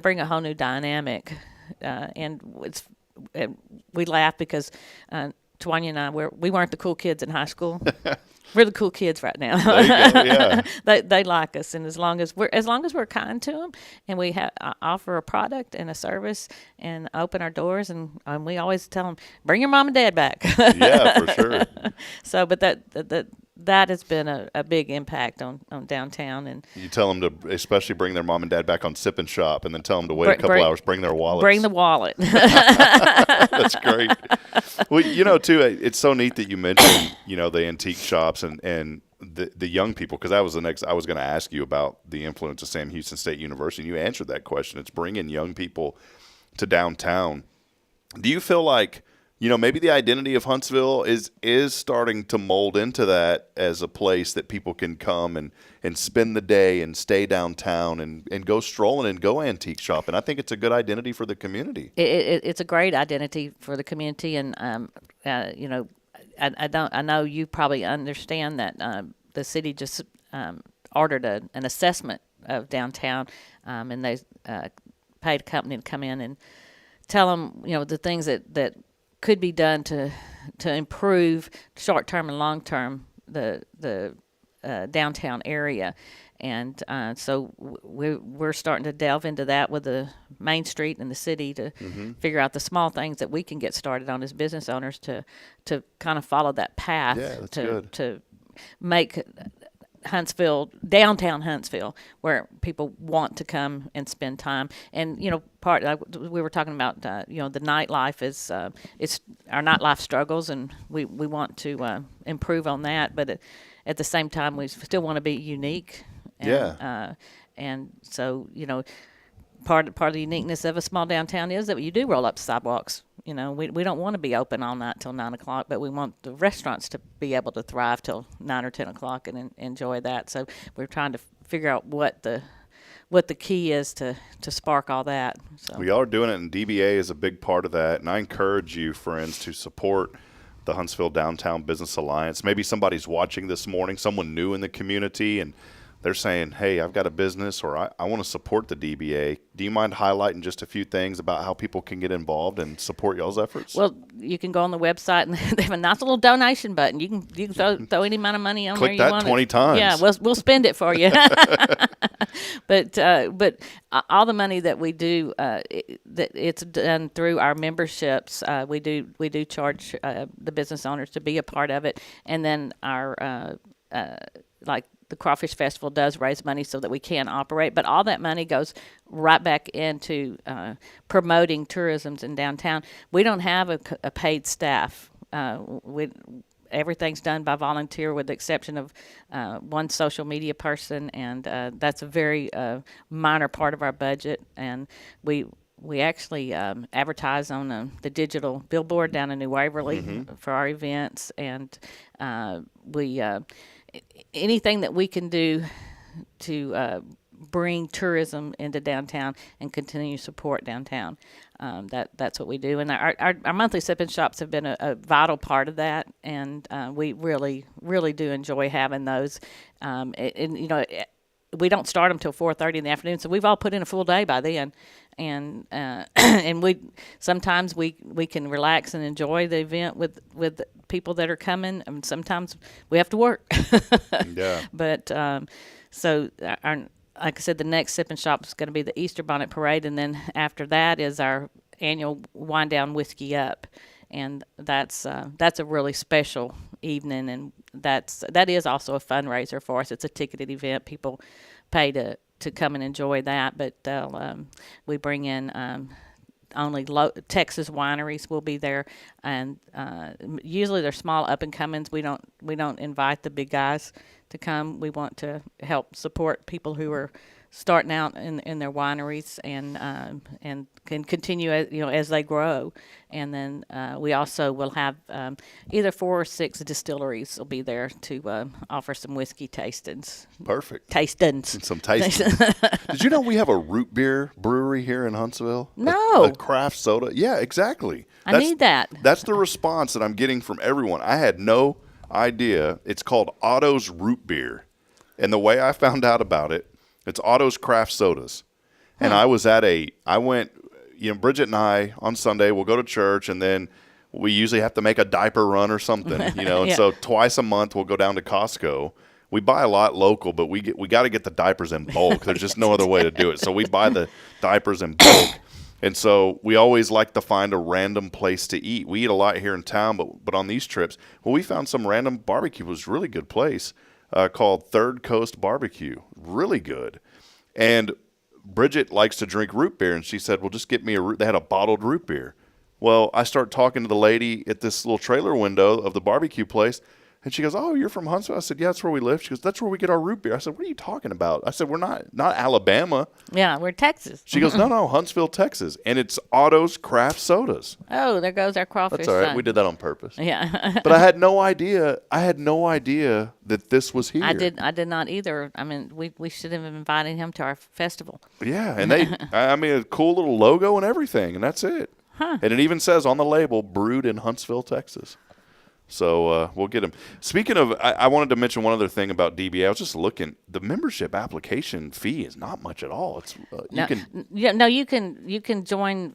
S15: bring a whole new dynamic, and we laugh because Tawanya and I, we weren't the cool kids in high school. We're the cool kids right now.
S3: There you go, yeah.
S15: They like us, and as long as we're kind to them, and we offer a product and a service, and open our doors, and we always tell them, bring your mom and dad back.
S3: Yeah, for sure.
S15: So, but that has been a big impact on downtown. And
S3: you tell them to especially bring their mom and dad back on Sip and Shop, and then tell them to wait a couple hours, bring their wallets.
S15: Bring the wallet.
S3: That's great. Well, too, it's so neat that you mentioned, the antique shops and the young people, because that was I was going to ask you about the influence of Sam Houston State University, and you answered that question. It's bringing young people to downtown. Do you feel like, maybe the identity of Huntsville is starting to mold into that as a place that people can come and spend the day and stay downtown and go strolling and go antique shopping? I think it's a good identity for the community.
S15: It's a great identity for the community, and I know you probably understand that the city just ordered an assessment of downtown, and they paid a company to come in and tell them the things that could be done to improve short-term and long-term the downtown area. And so we're starting to delve into that with the Main Street and the city to figure out the small things that we can get started on as business owners to kind of follow that path.
S3: Yeah, that's good.
S15: To make Huntsville, downtown Huntsville, where people want to come and spend time. And we were talking about the nightlife is it's our nightlife struggles, and we want to improve on that, but at the same time we still want to be unique. And, and so part of the uniqueness of a small downtown is that you do roll up sidewalks. We don't want to be open all night till 9 o'clock, but we want the restaurants to be able to thrive till 9 or 10 o'clock and enjoy that. So we're trying to figure out what the key is to spark all that. So
S3: we are doing it, and DBA is a big part of that. And I encourage you, friends, to support the Huntsville Downtown Business Alliance. Maybe somebody's watching this morning, someone new in the community, and they're saying, hey, I've got a business, or I want to support the DBA. Do you mind highlighting just a few things about how people can get involved and support y'all's efforts?
S15: Well, you can go on the website, and they have a nice little donation button. You can throw any amount of money on
S3: Click
S15: there you
S3: that
S15: want.
S3: 20 times.
S15: Yeah, we'll spend it for you. But all the money that we do, it's done through our memberships. We do charge the business owners to be a part of it, and then our like the Crawfish Festival does raise money so that we can operate, but all that money goes right back into promoting tourism in downtown. We don't have a paid staff. Everything's done by volunteer with the exception of one social media person, and that's a very minor part of our budget. And we actually advertise on the digital billboard down in New Waverly for our events, and we anything that we can do to bring tourism into downtown and continue to support downtown. That's what we do, and our monthly sip and shops have been a vital part of that, and we really do enjoy having those. And you know, we don't start them till 4:30 in the afternoon, so we've all put in a full day by then, and and we sometimes we can relax and enjoy the event with people that are coming, and sometimes we have to work.
S3: Yeah.
S15: But so our, like I said, the next Sip and Shop is going to be the Easter Bonnet Parade, and then after that is our annual Wind Down Whiskey Up, and that's a really special evening, and that is also a fundraiser for us. It's a ticketed event. People pay to come and enjoy that, but we bring in only Texas wineries will be there, and usually they're small up and comings. We don't invite the big guys to come. We want to help support people who are starting out in their wineries and can continue as they grow. And then we also will have either 4 or 6 distilleries will be there to offer some whiskey tastings.
S3: Perfect.
S15: Tastings.
S3: Some tastings. Did you know we have a root beer brewery here in Huntsville?
S15: No.
S3: A craft soda. Yeah, exactly.
S15: I need that.
S3: That's the response that I'm getting from everyone. I had no idea. It's called Otto's Root Beer. And the way I found out about it, it's Otto's Craft Sodas. And I went, Bridget and I on Sunday, we'll go to church, and then we usually have to make a diaper run or something, and
S15: Yeah.
S3: so twice a month we'll go down to Costco. We buy a lot local, but we got to get the diapers in bulk. There's just no other way to do it. So we buy the diapers in bulk. And so we always like to find a random place to eat. We eat a lot here in town, but on these trips, we found some random barbecue. It was a really good place called Third Coast Barbecue. Really good. And Bridget likes to drink root beer, and she said, well, just get me they had a bottled root beer. Well, I start talking to the lady at this little trailer window of the barbecue place, and she goes, oh, you're from Huntsville? I said, yeah, that's where we live. She goes, that's where we get our root beer. I said, what are you talking about? I said, we're not Alabama.
S15: Yeah, we're Texas.
S3: She goes, no, Huntsville, Texas. And it's Otto's Craft Sodas.
S15: Oh, there goes our crawfish.
S3: That's all right.
S15: Son.
S3: We did that on purpose.
S15: Yeah.
S3: But I had no idea that this was here.
S15: I did not either. I mean, we should have invited him to our festival.
S3: Yeah, and a cool little logo and everything, and that's it.
S15: Huh.
S3: And it even says on the label, brewed in Huntsville, Texas. So we'll get them. Speaking of, I wanted to mention one other thing about DBA. I was just looking. The membership application fee is not much at all. It's
S15: you can join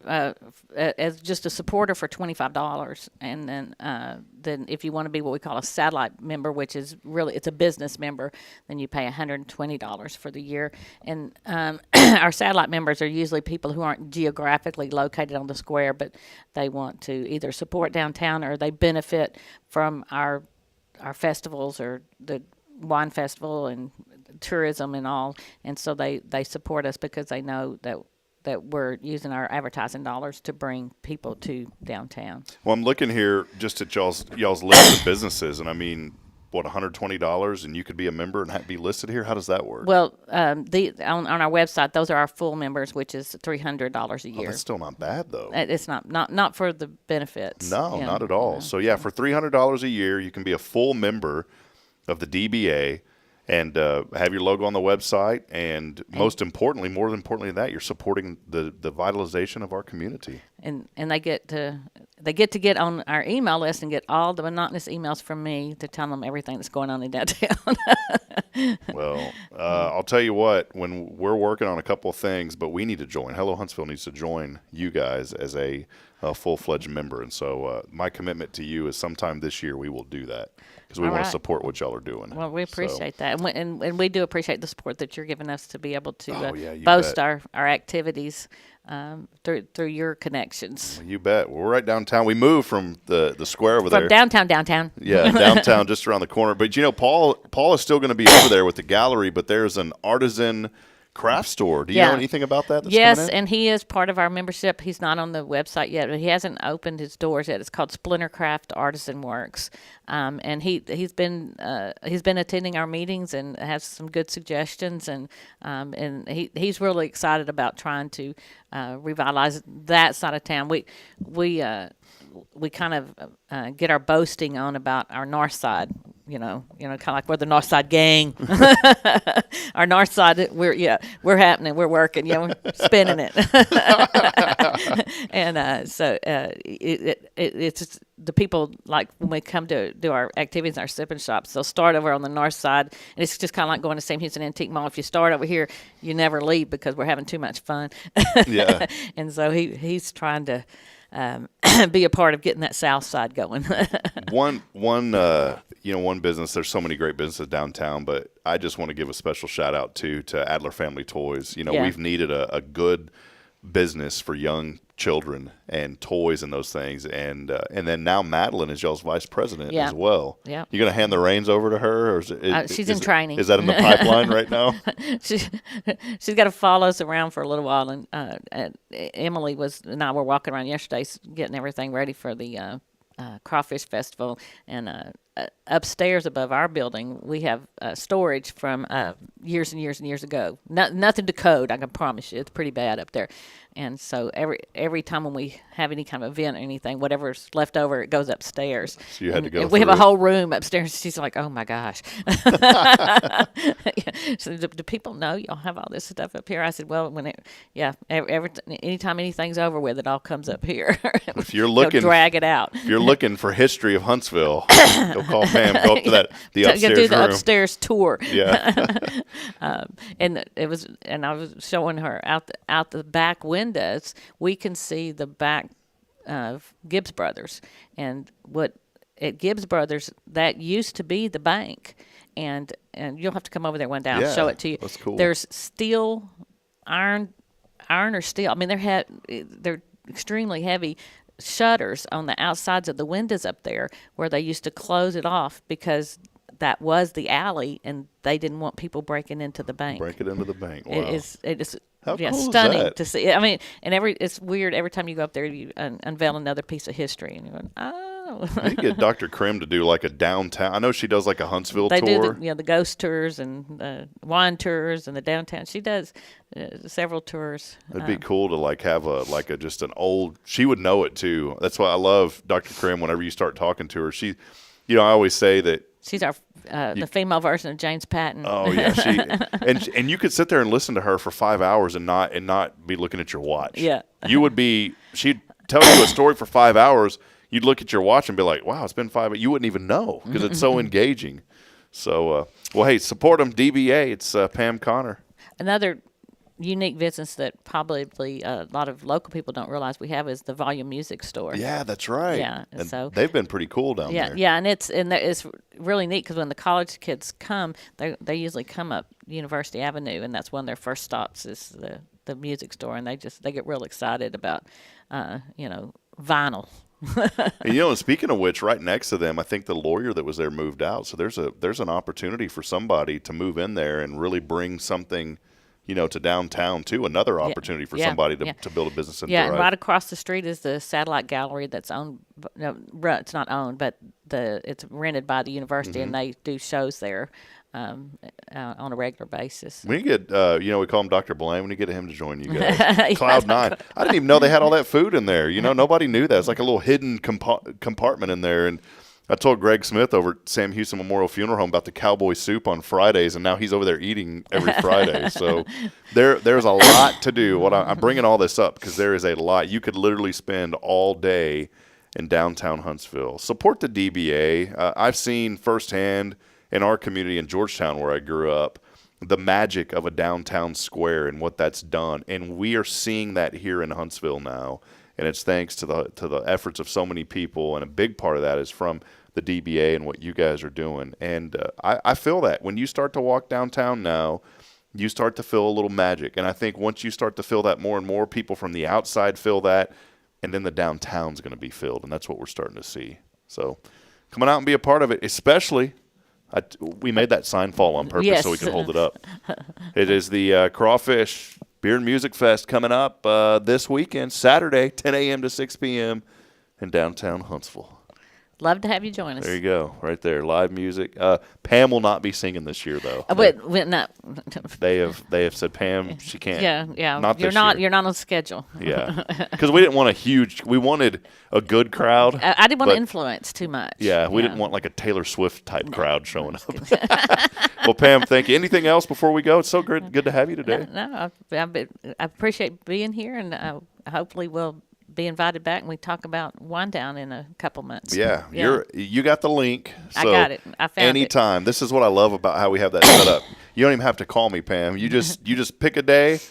S15: as just a supporter for $25, and then if you want to be what we call a satellite member, which is really it's a business member, then you pay $120 for the year. And our satellite members are usually people who aren't geographically located on the square, but they want to either support downtown or they benefit from our festivals or the wine festival and tourism and all, and so they support us because they know that we're using our advertising dollars to bring people to downtown.
S3: Well, I'm looking here just at y'all's list of businesses, and I mean, what, $120, and you could be a member and be listed here? How does that work?
S15: Well, on our website, those are our full members, which is $300 a year.
S3: Oh, that's still not bad, though.
S15: It's not for the benefits.
S3: No, not at all. So, yeah, for $300 a year, you can be a full member of the DBA and have your logo on the website. And more than importantly than that, you're supporting the vitalization of our community.
S15: And they get to get on our email list and get all the monotonous emails from me to tell them everything that's going on in downtown.
S3: Well, I'll tell you what, when we're working on a couple of things, but we need to join. Hello Huntsville needs to join you guys as a full-fledged member. And so my commitment to you is sometime this year we will do that because we want to support what y'all are doing.
S15: Well, we appreciate that. And we do appreciate the support that you're giving us to be able to
S3: you
S15: boast
S3: bet.
S15: our activities through your connections.
S3: You bet. We're right downtown. We moved from the square over there.
S15: From downtown.
S3: Yeah, downtown, just around the corner. But, Paul is still going to be over there with the gallery, but there's an artisan craft store. Do you know anything about that?
S15: Yes, and he is part of our membership. He's not on the website yet, but he hasn't opened his doors yet. It's called Splinter Craft Artisan Works, and he's been attending our meetings and has some good suggestions, and he's really excited about trying to revitalize that side of town. We kind of get our boasting on about our north side, kind of like we're the North Side gang. Our north side, we're happening, we're working, we're spinning it. And so it's just, the people, like when we come to do our activities in our sipping shops, they'll start over on the north side, and it's just kind of like going to Sam Houston Antique Mall. If you start over here, you never leave because we're having too much fun.
S3: Yeah.
S15: And so he's trying to be a part of getting that south side going.
S3: One business, there's so many great businesses downtown, but I just want to give a special shout out to Adler Family Toys. We've needed a good business for young children and toys and those things, and then now Madeline is y'all's vice president as well.
S15: Yeah.
S3: You gonna hand the reins over to her, or
S15: she's in training?
S3: Is that in the pipeline right now?
S15: She's got to follow us around for a little while, and Emily and I were walking around yesterday getting everything ready for the Crawfish Festival, and upstairs above our building we have storage from years and years and years ago. Nothing to code, I can promise you. It's pretty bad up there. And so every time when we have any kind of event or anything, whatever's left over, it goes upstairs.
S3: So you had to go.
S15: And we have a whole room upstairs. She's like, "Oh my gosh!" So do people know y'all have all this stuff up here? I said, "Well, anytime anything's over with, it all comes up here."
S3: If you're looking,
S15: drag it out.
S3: If you're looking for history of Huntsville, go call Pam. Go up to the upstairs
S15: do the
S3: room.
S15: Upstairs tour.
S3: Yeah.
S15: And I was showing her out the back windows. We can see the back of Gibbs Brothers, and at Gibbs Brothers, that used to be the bank, and you'll have to come over there one day. I'll show it to you.
S3: That's cool.
S15: There's steel, iron or steel. I mean, they're extremely heavy shutters on the outsides of the windows up there, where they used to close it off because that was the alley, and they didn't want people breaking into the bank.
S3: Break it into the bank. Wow.
S15: It is
S3: How cool
S15: stunning
S3: is that?
S15: to see. I mean, and it's weird every time you go up there, you unveil another piece of history, and you're going, oh.
S3: You get Dr. Krim to do like a downtown. I know she does like a Huntsville
S15: they
S3: tour.
S15: Do the ghost tours and wine tours and the downtown. She does several tours.
S3: It'd be cool to like have just an old. She would know it too. That's why I love Dr. Krim. Whenever you start talking to her, she, I always say that.
S15: She's our the female version of James Patton.
S3: Oh yeah, and you could sit there and listen to her for 5 hours and not be looking at your watch.
S15: Yeah,
S3: she'd tell you a story for 5 hours. You'd look at your watch and be like, "Wow, it's been 5 hours." You wouldn't even know because it's so engaging. So, hey, support them, DBA. It's Pam Connor.
S15: Another unique business that probably a lot of local people don't realize we have is the Volume Music Store.
S3: Yeah, that's right.
S15: Yeah,
S3: and
S15: so
S3: they've been pretty cool down there.
S15: Yeah, and it's really neat because when the college kids come, they usually come up University Avenue, and that's one of their first stops is the music store, and they get real excited about vinyl.
S3: And, speaking of which, right next to them, I think the lawyer that was there moved out. So there's an opportunity for somebody to move in there and really bring something, to downtown too. Another opportunity for somebody to build a business in.
S15: Yeah, and right across the street is the Satellite Gallery that's owned. No, it's not owned, but it's rented by the university, and they do shows there on a regular basis.
S3: We get, we call him Dr. Blaine. When you get him to join you guys, Cloud 9. I didn't even know they had all that food in there. Nobody knew that. It's like a little hidden compartment in there. And I told Greg Smith over at Sam Houston Memorial Funeral Home about the cowboy soup on Fridays, and now he's over there eating every Friday. So there's a lot to do. I'm bringing all this up because there is a lot. You could literally spend all day in downtown Huntsville. Support the DBA. I've seen firsthand in our community in Georgetown, where I grew up, the magic of a downtown square and what that's done. And we are seeing that here in Huntsville now. And it's thanks to the efforts of so many people, and a big part of that is from the DBA and what you guys are doing. And I feel that when you start to walk downtown now, you start to feel a little magic. And I think once you start to feel that more and more, people from the outside feel that, and then the downtown's going to be filled, and that's what we're starting to see. So come on out and be a part of it, especially we made that sign fall on purpose so we can hold it up. It is the Crawfish Beer and Music Fest coming up this weekend, Saturday, 10 a.m. to 6 p.m. in downtown Huntsville.
S15: Love to have you join us.
S3: There you go, right there, live music. Pam will not be singing this year, though.
S15: No.
S3: They have said Pam she can't.
S15: Yeah.
S3: Not
S15: you're
S3: this
S15: not.
S3: year.
S15: You're not on schedule.
S3: Yeah, because we didn't want we wanted a good crowd.
S15: I didn't want to influence too much.
S3: Yeah, we didn't want like a Taylor Swift type crowd showing up. Well, Pam, thank you. Anything else before we go? It's so good to have you today.
S15: No, I appreciate being here, and hopefully we'll be invited back and we talk about Wine Down in a couple months.
S3: Yeah. You got the link. So
S15: I got it. I found
S3: anytime. This is what I love about how we have that set up. You don't even have to call me, Pam. You just pick a day,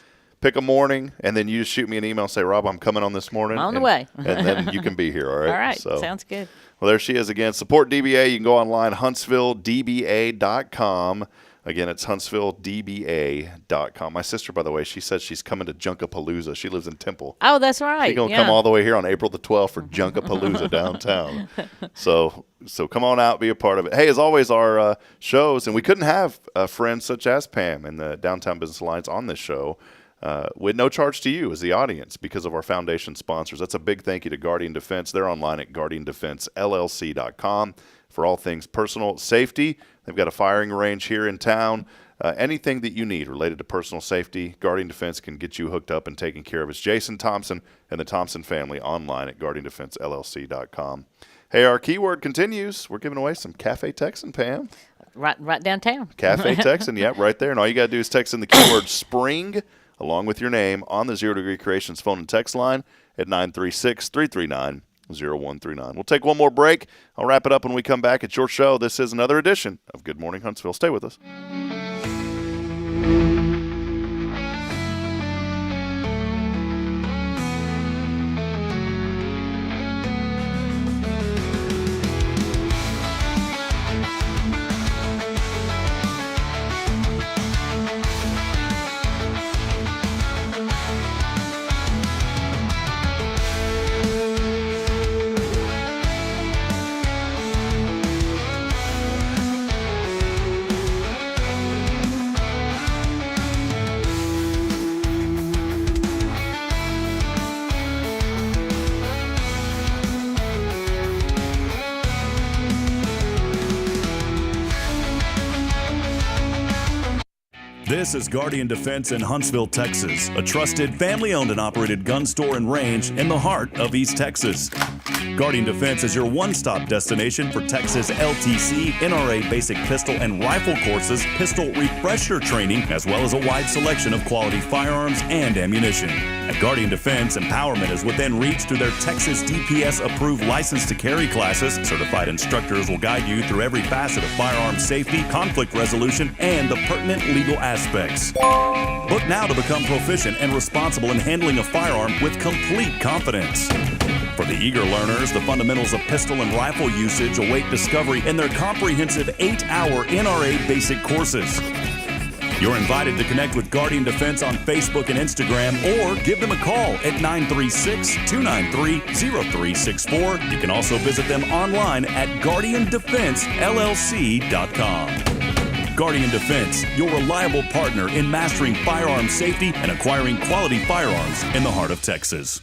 S3: pick a morning, and then you just shoot me an email and say, Rob, I'm coming on this morning.
S15: I'm on the way.
S3: And then you can be here, all right?
S15: All right.
S3: So,
S15: sounds good.
S3: Well, there she is again. Support DBA. You can go online, HuntsvilleDBA.com. Again, it's HuntsvilleDBA.com. My sister, by the way, she said she's coming to Junkapalooza. She lives in Temple.
S15: Oh, that's right.
S3: She's going to come all the way here on April the 12th for Junkapalooza downtown. So come on out, be a part of it. Hey, as always, our shows, and we couldn't have friends such as Pam and the Downtown Business Alliance on this show with no charge to you as the audience because of our foundation sponsors. That's a big thank you to Guardian Defense. They're online at GuardianDefenseLLC.com for all things personal safety. They've got a firing range here in town. Anything that you need related to personal safety, Guardian Defense can get you hooked up and taken care of. It's Jason Thompson and the Thompson family online at GuardianDefenseLLC.com. Hey, our keyword continues. We're giving away some Cafe Texan, Pam.
S15: Right downtown. Cafe
S3: Texan, yep, right there. And all you got to do is text in the keyword spring along with your name on the 0 Degree Creations phone and text line at 936-339-0139. We'll take one more break. I'll wrap it up when we come back. It's your show. This is another edition of Good Morning Huntsville. Stay with us.
S2: This is Guardian Defense in Huntsville, Texas, a trusted family-owned and operated gun store and range in the heart of East Texas. Guardian Defense is your one-stop destination for Texas LTC, NRA basic pistol and rifle courses, pistol refresher training, as well as a wide selection of quality firearms and ammunition. At Guardian Defense, empowerment is within reach through their Texas DPS-approved license to carry classes. Certified instructors will guide you through every facet of firearm safety, conflict resolution, and the pertinent legal aspects. Book now to become proficient and responsible in handling a firearm with complete confidence. For the eager learners, the fundamentals of pistol and rifle usage await discovery in their comprehensive 8-hour NRA basic courses. You're invited to connect with Guardian Defense on Facebook and Instagram or give them a call at 936-293-0364. You can also visit them online at GuardianDefenseLLC.com. Guardian Defense, your reliable partner in mastering firearm safety and acquiring quality firearms in the heart of Texas.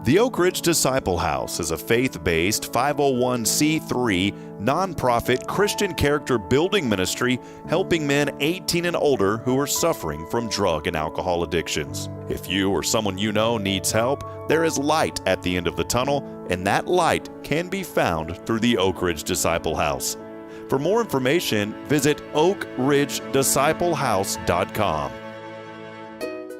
S3: The Oak Ridge Disciple House is a faith-based 501c3 nonprofit Christian character building ministry helping men 18 and older who are suffering from drug and alcohol addictions. If you or someone you know needs help, there is light at the end of the tunnel, and that light can be found through the Oak Ridge Disciple House. For more information, visit oakridgedisciplehouse.com.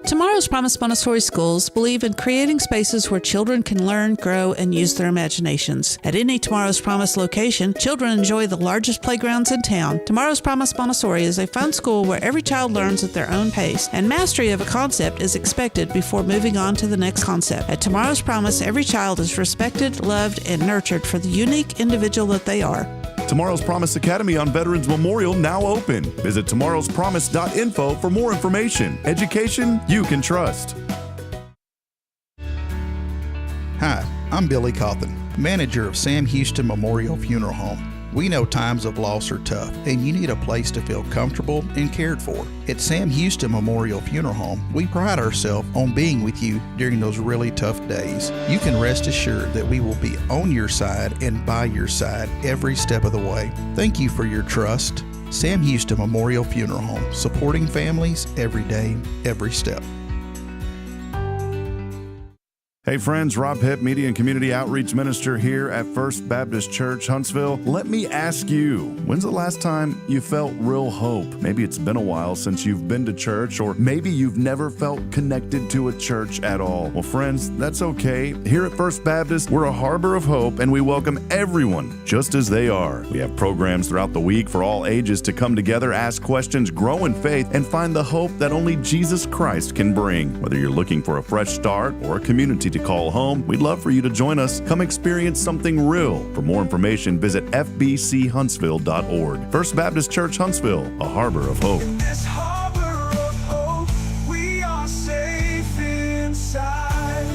S12: Tomorrow's Promise Montessori schools believe in creating spaces where children can learn, grow, and use their imaginations. At any Tomorrow's Promise location, children enjoy the largest playgrounds in town. Tomorrow's Promise Montessori is a fun school where every child learns at their own pace, and mastery of a concept is expected before moving on to the next concept. At Tomorrow's Promise, every child is respected, loved, and nurtured for the unique individual that they are.
S2: Tomorrow's Promise Academy on Veterans Memorial now open. Visit tomorrowspromise.info for more information. Education you can trust.
S8: Hi, I'm Billy Cawthon, manager of Sam Houston Memorial Funeral Home. We know times of loss are tough, and you need a place to feel comfortable and cared for. At Sam Houston Memorial Funeral Home, we pride ourselves on being with you during those really tough days. You can rest assured that we will be on your side and by your side every step of the way. Thank you for your trust. Sam Houston Memorial Funeral Home, supporting families every day, every step.
S2: Hey friends, Rob Hipp, Media and Community Outreach Minister here at First Baptist Church, Huntsville. Let me ask you, when's the last time you felt real hope? Maybe it's been a while since you've been to church, or maybe you've never felt connected to a church at all. Well, friends, that's okay. Here at First Baptist, we're a harbor of hope, and we welcome everyone just as they are. We have programs throughout the week for all ages to come together, ask questions, grow in faith, and find the hope that only Jesus Christ can bring. Whether you're looking for a fresh start or a community to call home, we'd love for you to join us. Come experience something real. For more information, visit fbchuntsville.org. First Baptist Church Huntsville, a harbor of hope.
S1: This harbor of hope, we are safe inside.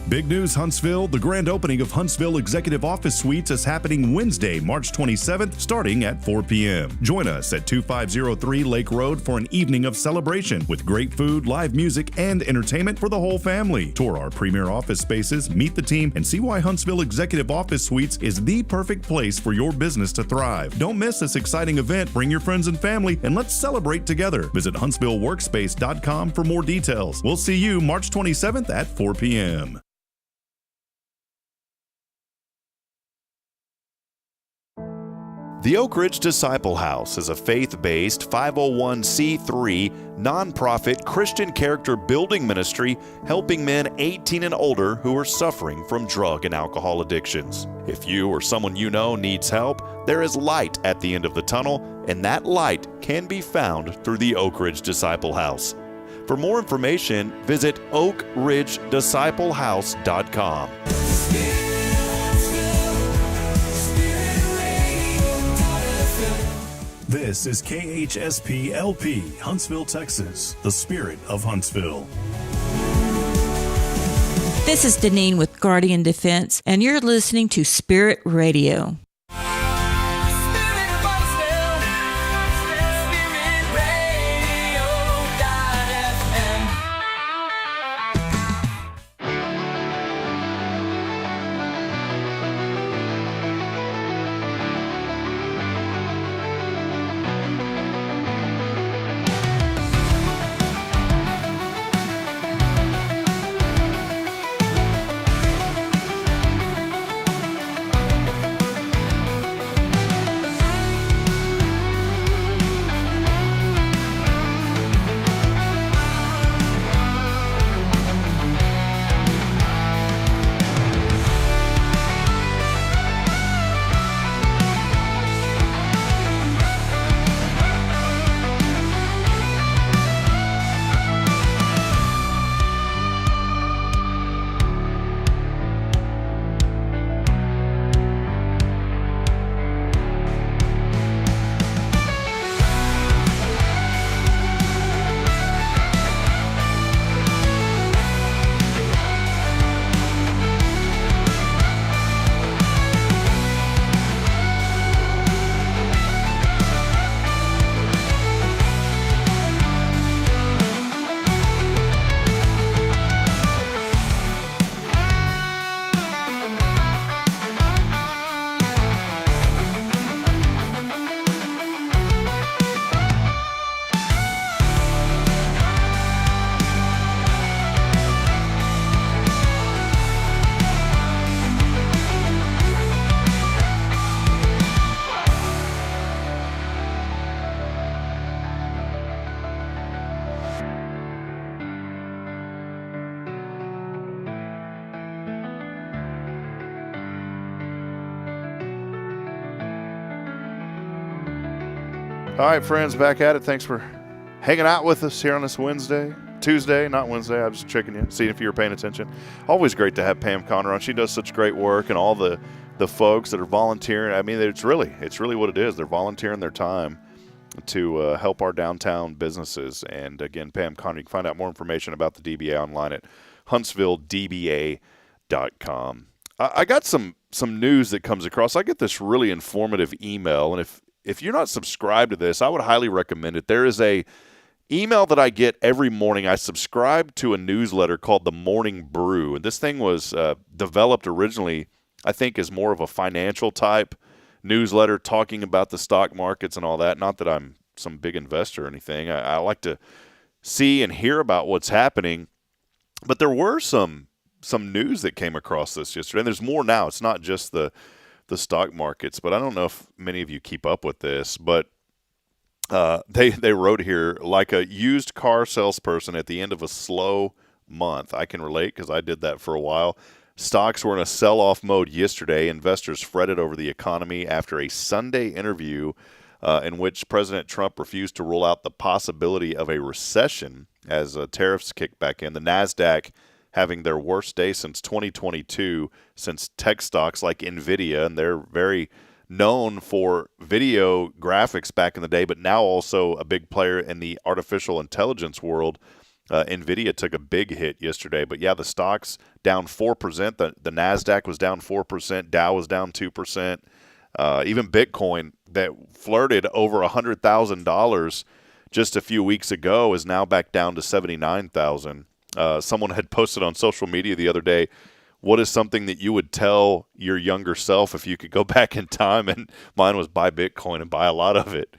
S2: Big news, Huntsville. The grand opening of Huntsville Executive Office Suites is happening Wednesday, March 27th, starting at 4 p.m. Join us at 2503 Lake Road for an evening of celebration with great food, live music, and entertainment for the whole family. Tour our premier office spaces, meet the team, and see why Huntsville Executive Office Suites is the perfect place for your business to thrive. Don't miss this exciting event. Bring your friends and family, and let's celebrate together. Visit HuntsvilleWorkspace.com for more details. We'll see you March 27th at 4 p.m.
S3: The Oak Ridge Disciple House is a faith-based 501c3 nonprofit Christian character building ministry helping men 18 and older who are suffering from drug and alcohol addictions. If you or someone you know needs help, there is light at the end of the tunnel, and that light can be found through the Oak Ridge Disciple House. For more information, visit oakridgedisciplehouse.com.
S2: This is KHSP LP, Huntsville, Texas, the spirit of Huntsville.
S13: This is Deneen with Guardian Defense, and you're listening to Spirit Radio.
S3: All right, friends, back at it. Thanks for hanging out with us here on this Tuesday, not Wednesday. I was tricking you, seeing if you were paying attention. Always great to have Pam Conner on. She does such great work, and all the the folks that are volunteering. I mean, it's really what it is. They're volunteering their time to help our downtown businesses. And again, Pam Conner, you can find out more information about the DBA online at HuntsvilleDBA.com. I got some news that comes across. I get this really informative email, and if you're not subscribed to this, I would highly recommend it. There is a email that I get every morning. I subscribe to a newsletter called The Morning Brew, and this thing was developed originally, I think, as more of a financial type newsletter talking about the stock markets and all that. Not that I'm some big investor or anything. I like to see and hear about what's happening, but there were some news that came across this yesterday, and there's more now. It's not just the stock markets, but I don't know if many of you keep up with this, but they wrote here, like a used car salesperson at the end of a slow month. I can relate because I did that for a while. Stocks were in a sell-off mode yesterday. Investors fretted over the economy after a Sunday interview in which President Trump refused to rule out the possibility of a recession as tariffs kicked back in. The NASDAQ having their worst day since 2022, since tech stocks like NVIDIA, and they're very known for video graphics back in the day, but now also a big player in the artificial intelligence world. NVIDIA took a big hit yesterday, but yeah, the stocks down 4%. The NASDAQ was down 4%. Dow was down 2%. Even Bitcoin, that flirted over $100,000 just a few weeks ago, is now back down to $79,000. Someone had posted on social media the other day, what is something that you would tell your younger self if you could go back in time? And mine was buy Bitcoin and buy a lot of it.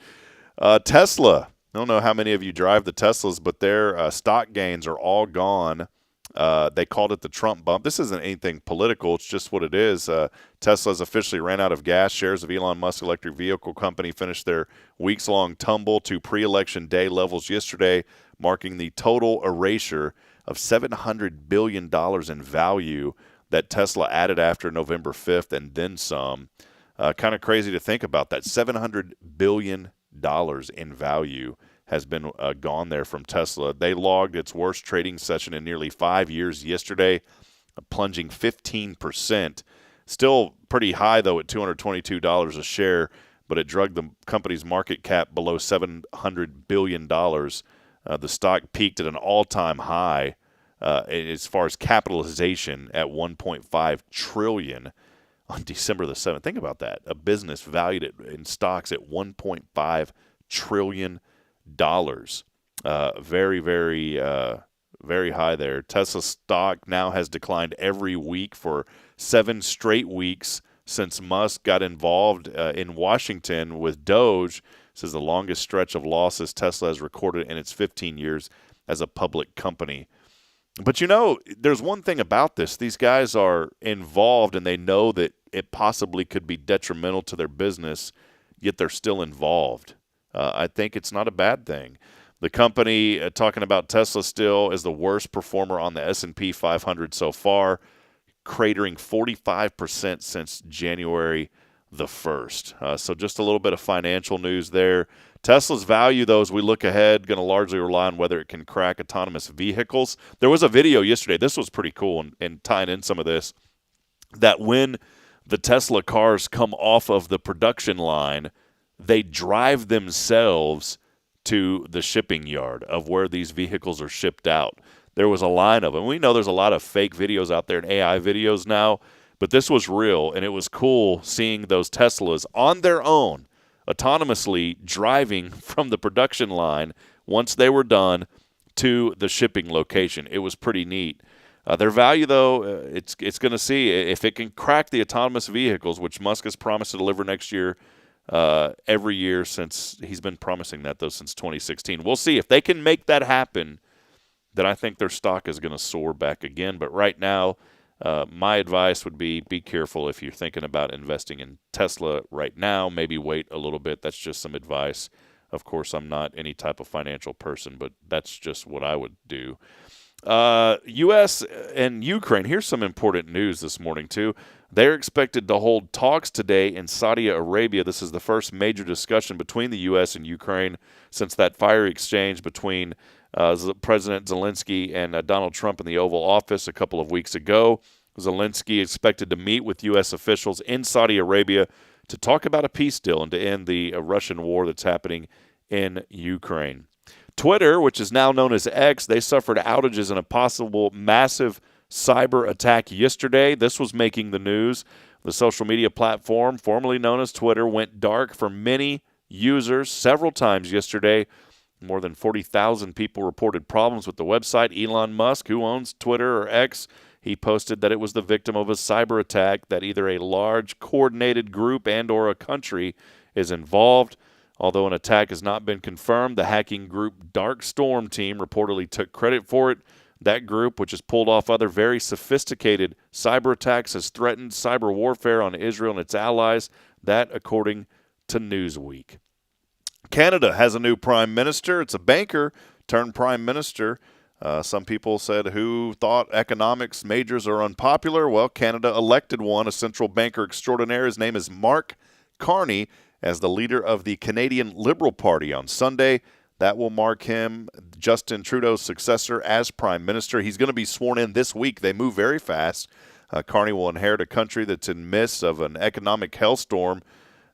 S3: Tesla. I don't know how many of you drive the Teslas, but their stock gains are all gone. They called it the Trump bump. This isn't anything political. It's just what it is. Tesla's officially ran out of gas. Shares of Elon Musk's electric vehicle company finished their weeks-long tumble to pre-election day levels yesterday, marking the total erasure of $700 billion in value that Tesla added after November 5th and then some. Kind of crazy to think about that. $700 billion in value has been gone there from Tesla. They logged its worst trading session in nearly 5 years yesterday, plunging 15%. Still pretty high, though, at $222 a share, but it dragged the company's market cap below $700 billion. The stock peaked at an all-time high as far as capitalization at $1.5 trillion on December the 7th. Think about that. A business valued in stocks at $1.5 trillion. Very, very, very high there. Tesla stock now has declined every week for 7 straight weeks since Musk got involved in Washington with Doge. This is the longest stretch of losses Tesla has recorded in its 15 years as a public company. But, you know, there's one thing about this. These guys are involved, and they know that it possibly could be detrimental to their business, yet they're still involved. I think it's not a bad thing. The company, talking about Tesla still, is the worst performer on the S&P 500 so far, cratering 45% since January the 1st. So just a little bit of financial news there. Tesla's value, though, as we look ahead, going to largely rely on whether it can crack autonomous vehicles. There was a video yesterday. This was pretty cool, and tying in some of this, that when the Tesla cars come off of the production line, they drive themselves to the shipping yard of where these vehicles are shipped out. There was a line of them. We know there's a lot of fake videos out there and AI videos now, but this was real, and it was cool seeing those Teslas on their own, autonomously driving from the production line once they were done to the shipping location. It was pretty neat. Their value, though, it's going to see if it can crack the autonomous vehicles, which Musk has promised to deliver next year, every year since he's been promising that, though, since 2016. We'll see if they can make that happen. Then I think their stock is going to soar back again. But right now, my advice would be careful if you're thinking about investing in Tesla right now. Maybe wait a little bit. That's just some advice. Of course, I'm not any type of financial person, but that's just what I would do. U.S. and Ukraine. Here's some important news this morning, too. They're expected to hold talks today in Saudi Arabia. This is the first major discussion between the U.S. and Ukraine since that fiery exchange between President Zelensky and Donald Trump in the Oval Office a couple of weeks ago. Zelensky expected to meet with U.S. officials in Saudi Arabia to talk about a peace deal and to end the Russian war that's happening in Ukraine. Twitter, which is now known as X, they suffered outages in a possible massive cyber attack yesterday. This was making the news. The social media platform, formerly known as Twitter, went dark for many users several times yesterday. More than 40,000 people reported problems with the website. Elon Musk, who owns Twitter or X, he posted that it was the victim of a cyber attack, that either a large coordinated group and or a country is involved. Although an attack has not been confirmed, the hacking group Dark Storm team reportedly took credit for it. That group, which has pulled off other very sophisticated cyber attacks, has threatened cyber warfare on Israel and its allies. That, according to Newsweek. Canada has a new prime minister. It's a banker turned prime minister. Some people said, who thought economics majors are unpopular? Well, Canada elected one, a central banker extraordinaire. His name is Mark Carney, as the leader of the Canadian Liberal Party on Sunday. That will mark him Justin Trudeau's successor as prime minister. He's going to be sworn in this week. They move very fast. Carney will inherit a country that's in midst of an economic hellstorm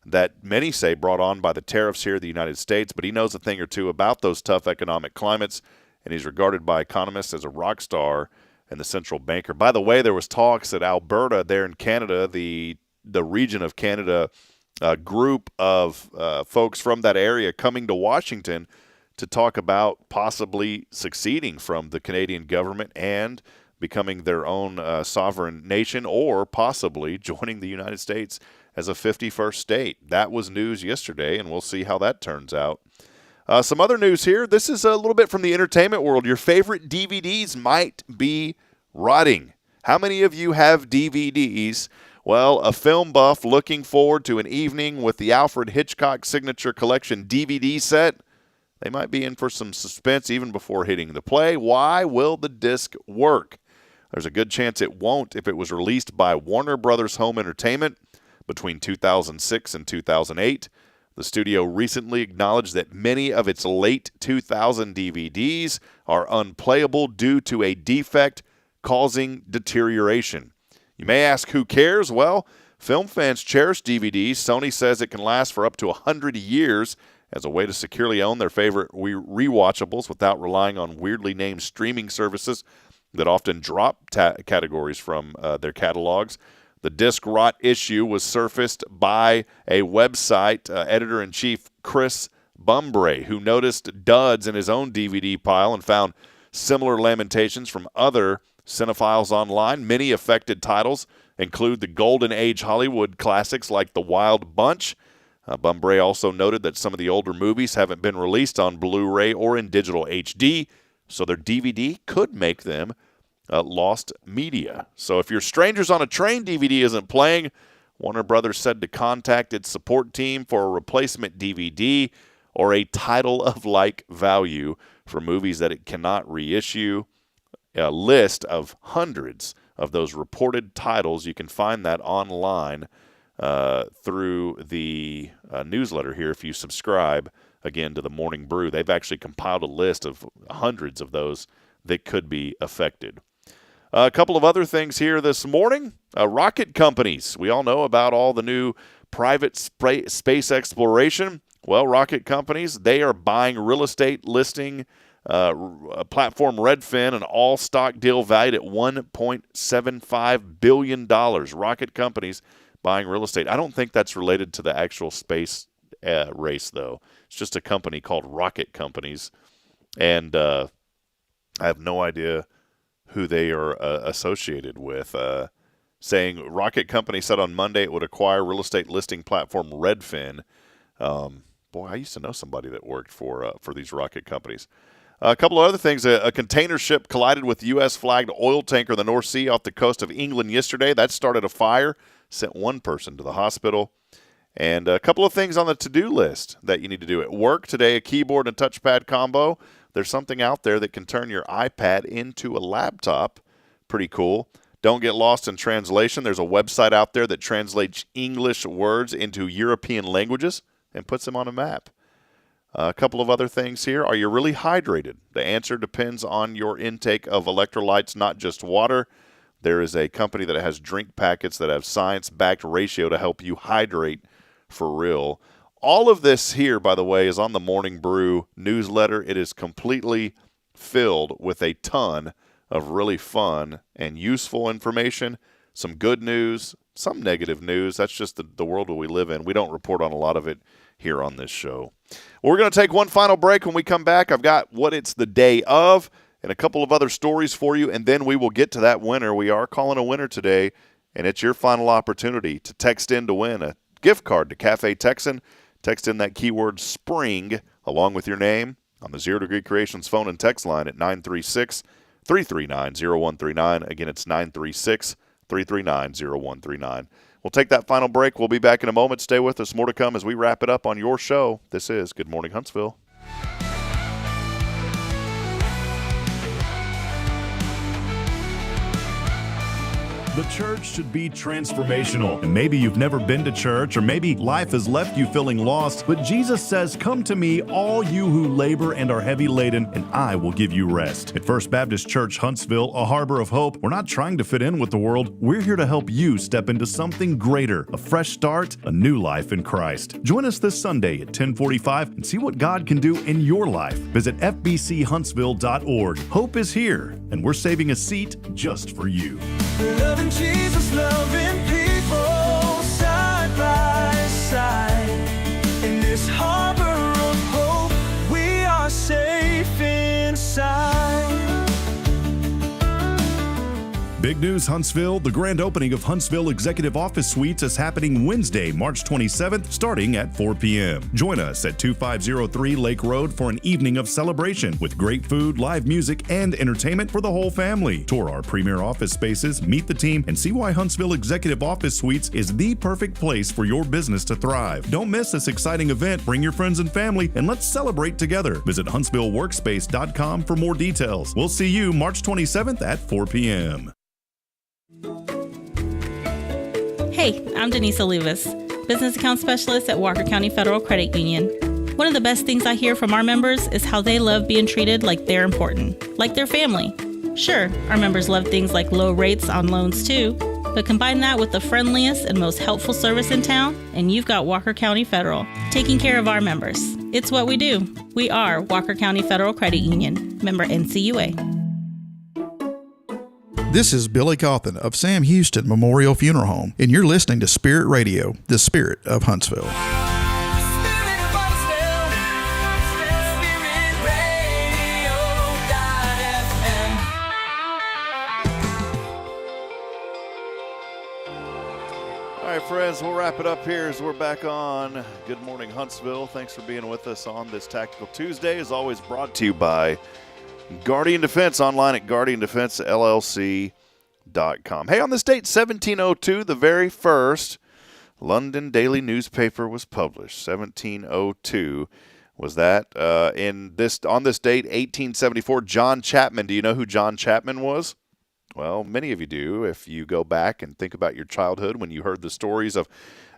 S3: that many say brought on by the tariffs here in the United States, but he knows a thing or two about those tough economic climates, and he's regarded by economists as a rock star and the central banker. By the way, there was talks that Alberta there in Canada, the region of Canada, a group of folks from that area coming to Washington to talk about possibly succeeding from the Canadian government and becoming their own sovereign nation, or possibly joining the United States as a 51st state. That was news yesterday, and we'll see how that turns out. Some other news here. This is a little bit from the entertainment world. Your favorite DVDs might be rotting. How many of you have DVDs? Well, a film buff looking forward to an evening with the Alfred Hitchcock Signature Collection DVD set. They might be in for some suspense even before hitting the play. Why will the disc work? There's a good chance it won't if it was released by Warner Brothers Home Entertainment between 2006 and 2008. The studio recently acknowledged that many of its late 2000 DVDs are unplayable due to a defect causing deterioration. You may ask, who cares? Well, film fans cherish DVDs. Sony says it can last for up to 100 years as a way to securely own their favorite rewatchables without relying on weirdly named streaming services that often drop categories from their catalogs. The disc rot issue was surfaced by a website editor-in-chief, Chris Bumbray, who noticed duds in his own DVD pile and found similar lamentations from other cinephiles online. Many affected titles include the Golden Age Hollywood classics like The Wild Bunch. Bumbray also noted that some of the older movies haven't been released on Blu-ray or in digital HD, so their DVD could make them lost media. So if your Strangers on a Train DVD isn't playing, Warner Brothers said to contact its support team for a replacement DVD or a title of like value for movies that it cannot reissue. A list of hundreds of those reported titles, you can find that online through the newsletter here if you subscribe, again, to the Morning Brew. They've actually compiled a list of hundreds of those that could be affected. A couple of other things here this morning. Rocket companies. We all know about all the new private space exploration. Well, rocket companies, they are buying real estate listing platform Redfin, an all-stock deal valued at $1.75 billion. Rocket companies buying real estate. I don't think that's related to the actual space race, though. It's just a company called Rocket Companies, and I have no idea who they are associated with. Saying Rocket Company said on Monday it would acquire real estate listing platform Redfin. Boy, I used to know somebody that worked for these rocket companies. A couple of other things. A container ship collided with U.S.-flagged oil tanker in the North Sea off the coast of England yesterday. That started a fire, sent one person to the hospital. And a couple of things on the to-do list that you need to do at work today, a keyboard and touchpad combo. There's something out there that can turn your iPad into a laptop. Pretty cool. Don't get lost in translation. There's a website out there that translates English words into European languages and puts them on a map. A couple of other things here. Are you really hydrated? The answer depends on your intake of electrolytes, not just water. There is a company that has drink packets that have science-backed ratio to help you hydrate for real. All of this here, by the way, is on the Morning Brew newsletter. It is completely filled with a ton of really fun and useful information, some good news, some negative news. That's just the world that we live in. We don't report on a lot of it here on this show. We're going to take one final break. When we come back, I've got what it's the day of and a couple of other stories for you, and then we will get to that winner. We are calling a winner today, and it's your final opportunity to text in to win a gift card to Cafe Texan. Text in that keyword SPRING along with your name on the Zero Degree Creations phone and text line at 936-339-0139. Again, it's 936-339-0139. We'll take that final break. We'll be back in a moment. Stay with us. More to come as we wrap it up on your show. This is Good Morning Huntsville.
S2: The church should be transformational. And maybe you've never been to church, or maybe life has left you feeling lost, but Jesus says, "Come to me, all you who labor and are heavy laden, and I will give you rest." At First Baptist Church, Huntsville, a harbor of hope, we're not trying to fit in with the world. We're here to help you step into something greater, a fresh start, a new life in Christ. Join us this Sunday at 10:45 and see what God can do in your life. Visit fbchuntsville.org. Hope is here, and we're saving a seat just for you.
S1: Loving Jesus, loving people side by side. In this harbor of hope, we are safe inside.
S2: Big news, Huntsville. The grand opening of Huntsville Executive Office Suites is happening Wednesday, March 27th, starting at 4 p.m. Join us at 2503 Lake Road for an evening of celebration with great food, live music, and entertainment for the whole family. Tour our premier office spaces, meet the team, and see why Huntsville Executive Office Suites is the perfect place for your business to thrive. Don't miss this exciting event. Bring your friends and family, and let's celebrate together. Visit HuntsvilleWorkspace.com for more details. We'll see you March 27th at 4 p.m.
S11: Hey, I'm Denise Olivas, Business Account Specialist at Walker County Federal Credit Union. One of the best things I hear from our members is how they love being treated like they're important, like their family. Sure, our members love things like low rates on loans too, but combine that with the friendliest and most helpful service in town, and you've got Walker County Federal, taking care of our members. It's what we do. We are Walker County Federal Credit Union, member NCUA.
S8: This is Billy Cawthon of Sam Houston Memorial Funeral Home, and you're listening to Spirit Radio, the spirit of Huntsville.
S3: All right, friends, we'll wrap it up here as we're back on Good Morning Huntsville. Thanks for being with us on this Tactical Tuesday. As always, brought to you by Guardian Defense, online at guardiandefensellc.com. Hey, on this date, 1702, the very first London daily newspaper was published. 1702 was that. On this date, 1874, John Chapman. Do you know who John Chapman was? Well, many of you do. If you go back and think about your childhood when you heard the stories of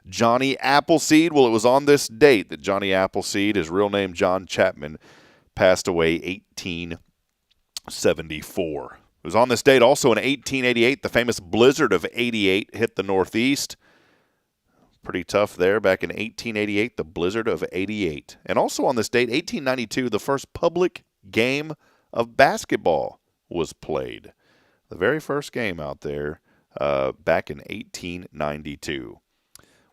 S3: Johnny Appleseed, well, it was on this date that Johnny Appleseed, his real name John Chapman, passed away 1874. It was on this date also in 1888, the famous blizzard of 88 hit the Northeast. Pretty tough there back in 1888, the blizzard of 88. And also on this date, 1892, the first public game of basketball was played. The very first game out there back in 1892.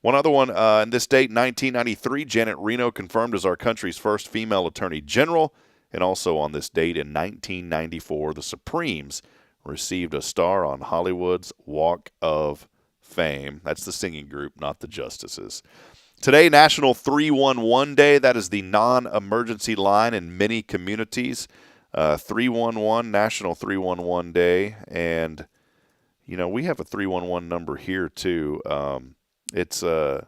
S3: One other one, in this date, 1993, Janet Reno confirmed as our country's first female attorney general. And also on this date in 1994, the Supremes received a star on Hollywood's Walk of Fame. That's the singing group, not the Justices. Today, National 311 Day. That is the non-emergency line in many communities. 311, National 311 Day. And, you know, we have a 311 number here, too. It's, you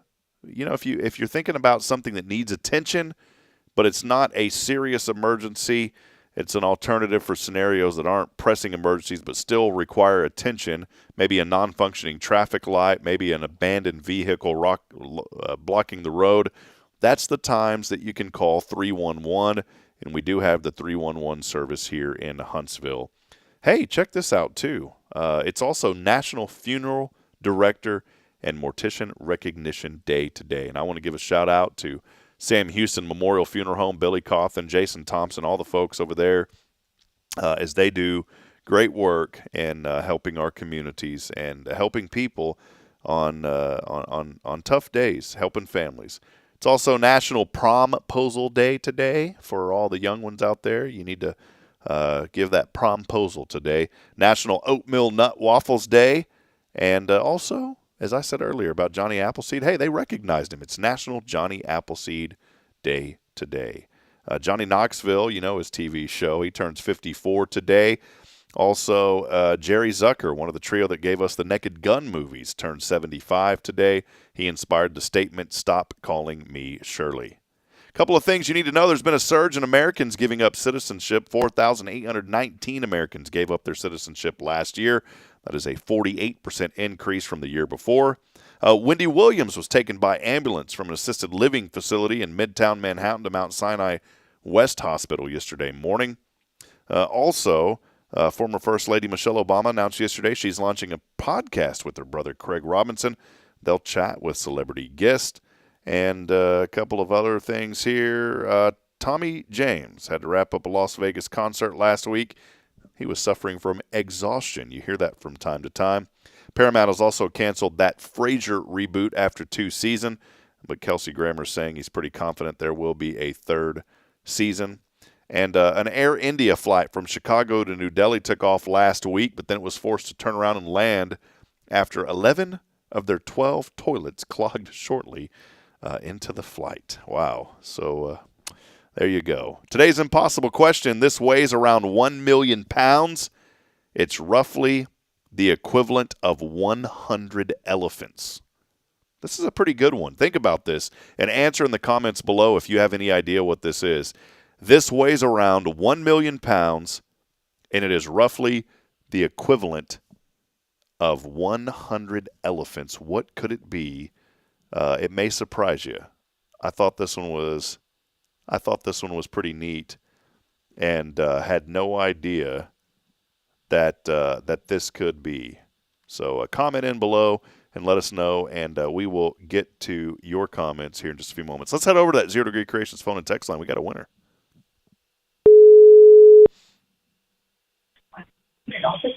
S3: know, if you're thinking about something that needs attention, but it's not a serious emergency. It's an alternative for scenarios that aren't pressing emergencies but still require attention, maybe a non-functioning traffic light, maybe an abandoned vehicle blocking the road. That's the times that you can call 311, and we do have the 311 service here in Huntsville Hey, check this out, too. It's also National Funeral Director and Mortician Recognition Day today. And I want to give a shout-out to Sam Houston Memorial Funeral Home, Billy Cawthon, Jason Thompson, all the folks over there as they do great work in helping our communities and helping people on tough days, helping families. It's also National Promposal Day today for all the young ones out there. You need to give that promposal today. National Oatmeal Nut Waffles Day. And also, as I said earlier about Johnny Appleseed, hey, they recognized him. It's National Johnny Appleseed Day today. Johnny Knoxville, you know his TV show. He turns 54 today. Also, Jerry Zucker, one of the trio that gave us the Naked Gun movies, turned 75 today. He inspired the statement, "Stop calling me Shirley." A couple of things you need to know. There's been a surge in Americans giving up citizenship. 4,819 Americans gave up their citizenship last year. That is a 48% increase from the year before. Wendy Williams was taken by ambulance from an assisted living facility in Midtown Manhattan to Mount Sinai West Hospital yesterday morning. Also, former First Lady Michelle Obama announced yesterday she's launching a podcast with her brother Craig Robinson. They'll chat with celebrity guests. And a couple of other things here. Tommy James had to wrap up a Las Vegas concert last week. He was suffering from exhaustion. You hear that from time to time. Paramount has also canceled That Frasier reboot after 2 seasons, but Kelsey Grammer's saying he's pretty confident there will be a 3rd season. And an Air India flight from Chicago to New Delhi took off last week, but then it was forced to turn around and land after 11 of their 12 toilets clogged shortly into the flight. Wow. So there you go. Today's impossible question. This weighs around 1 million pounds. It's roughly the equivalent of 100 elephants. This is a pretty good one. Think about this and answer in the comments below if you have any idea what this is. This weighs around 1 million pounds, and it is roughly the equivalent of 100 elephants. What could it be? It may surprise you. I thought this one was pretty neat, and had no idea that this could be. So comment in below and let us know, and we will get to your comments here in just a few moments. Let's head over to that 0 Degree Creations phone and text line. We got a winner.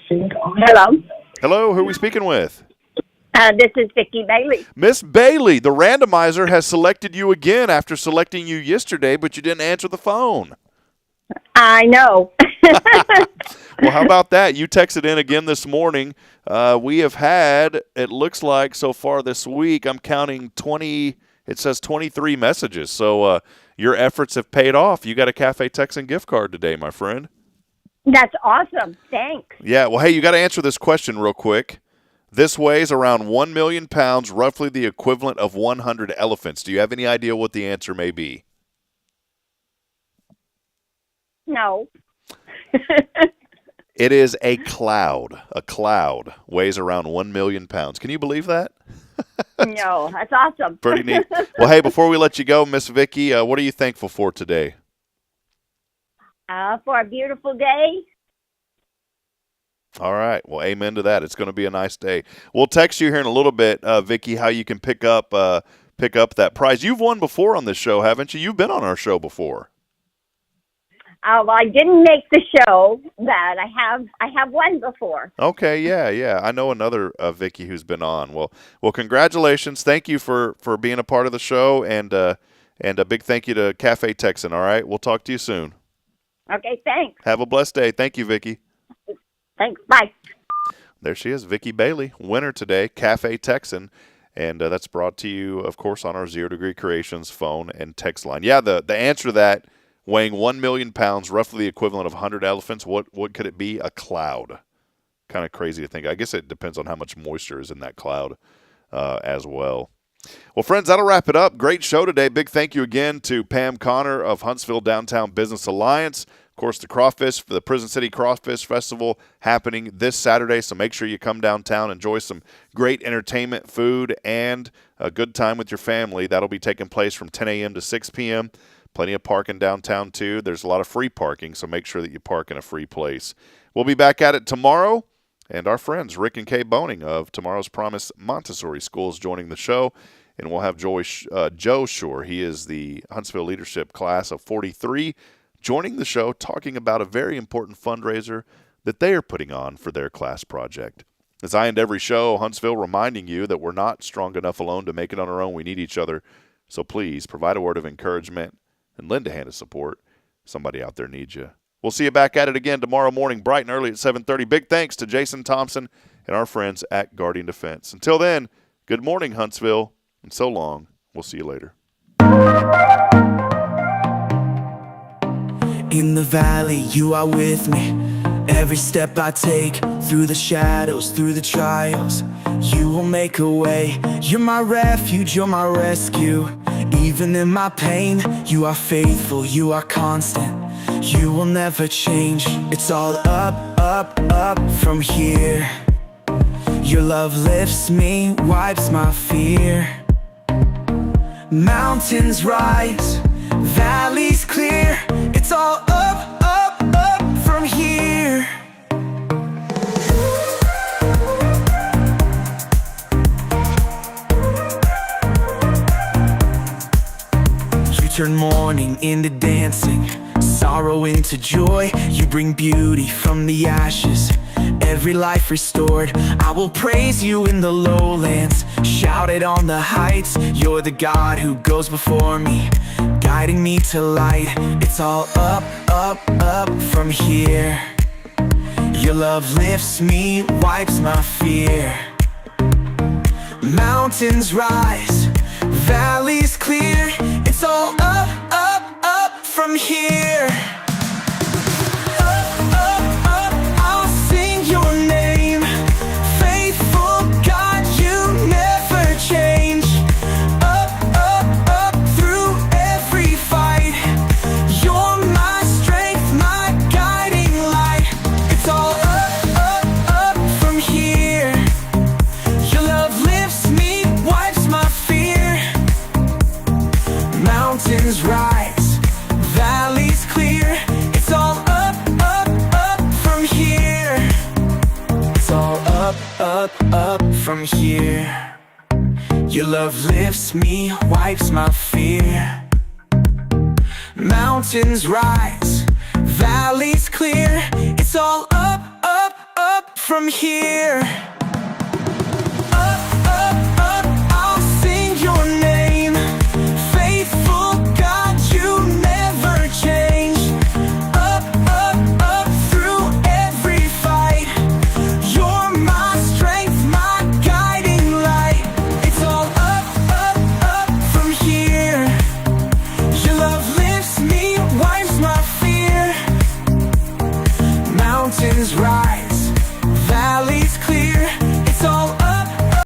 S16: Hello.
S3: Hello, who are we speaking with?
S16: This is Vicki Bailey.
S3: Miss Bailey, the randomizer has selected you again after selecting you yesterday, but you didn't answer the phone.
S16: I know.
S3: Well, how about that? You texted in again this morning. We have had, it looks like so far this week, I'm counting 20, it says 23 messages. So your efforts have paid off. You got a Cafe Texan gift card today, my friend.
S16: That's awesome. Thanks.
S3: Yeah, well, hey, you got to answer this question real quick. This weighs around 1 million pounds, roughly the equivalent of 100 elephants. Do you have any idea what the answer may be?
S16: No.
S3: It is a cloud. A cloud weighs around 1 million pounds. Can you believe that?
S16: No, that's awesome.
S3: Pretty neat. Well, hey, before we let you go, Miss Vicki, what are you thankful for today?
S16: For a beautiful day.
S3: All right. Well, amen to that. It's going to be a nice day. We'll text you here in a little bit, Vicki, how you can pick up that prize. You've won before on this show, haven't you? You've been on our show before.
S16: Well, I didn't make the show, but I have won before.
S3: Okay, yeah. I know another Vicki who's been on. Well, congratulations. Thank you for being a part of the show, and a big thank you to Cafe Texan. All right, we'll talk to you soon.
S16: Okay, thanks.
S3: Have a blessed day. Thank you, Vicki.
S16: Thanks. Bye.
S3: There she is, Vicki Bailey, winner today, Cafe Texan. And that's brought to you, of course, on our 0 Degree Creations phone and text line. Yeah, the answer to that, weighing 1 million pounds, roughly the equivalent of 100 elephants, what could it be? A cloud. Kind of crazy to think. I guess it depends on how much moisture is in that cloud as well. Well, friends, that'll wrap it up. Great show today. Big thank you again to Pam Connor of Huntsville Downtown Business Alliance. Of course, the Prison City Crawfish Festival happening this Saturday, so make sure you come downtown, enjoy some great entertainment, food, and a good time with your family. That'll be taking place from 10 a.m. to 6 p.m. Plenty of parking downtown, too. There's a lot of free parking, so make sure that you park in a free place. We'll be back at it tomorrow, and our friends Rick and Kay Boning of Tomorrow's Promise Montessori Schools joining the show, and we'll have Joe Shore. He is the Huntsville Leadership Class of 43, joining the show, talking about a very important fundraiser that they are putting on for their class project. As I end every show, Huntsville reminding you that we're not strong enough alone to make it on our own. We need each other. So please provide a word of encouragement and lend a hand of support. Somebody out there needs you. We'll see you back at it again tomorrow morning, bright and early at 7:30. Big thanks to Jason Thompson and our friends at Guardian Defense. Until then, good morning, Huntsville, and so long. We'll see you later.
S1: In the valley, you are with me. Every step I take, through the shadows, through the trials, you will make a way. You're my refuge, you're my rescue. Even in my pain, you are faithful, you are constant. You will never change. It's all up, up, up from here. Your love lifts me, wipes my fear. Mountains rise, valleys clear. It's all up, up, up from here. You turn mourning into dancing, sorrow into joy. You bring beauty from the ashes, every life restored. I will praise you in the lowlands, shout it on the heights. You're the God who goes before me, guiding me to light. It's all up, up, up from here. Your love lifts me, wipes my fear. Mountains rise, valleys clear. It's all up, up, up from here. Up, up, up, I'll sing your name. Faithful God, you never change. Up, up, up through every fight. You're my strength, my guiding light. It's all up, up, up from here. Your love lifts me, wipes my fear. Mountains rise, valleys clear. It's all up, up, up from here. It's all up, up, up from here. Your love lifts me, wipes my fear. Mountains rise, valleys clear. It's all up, up, up from here.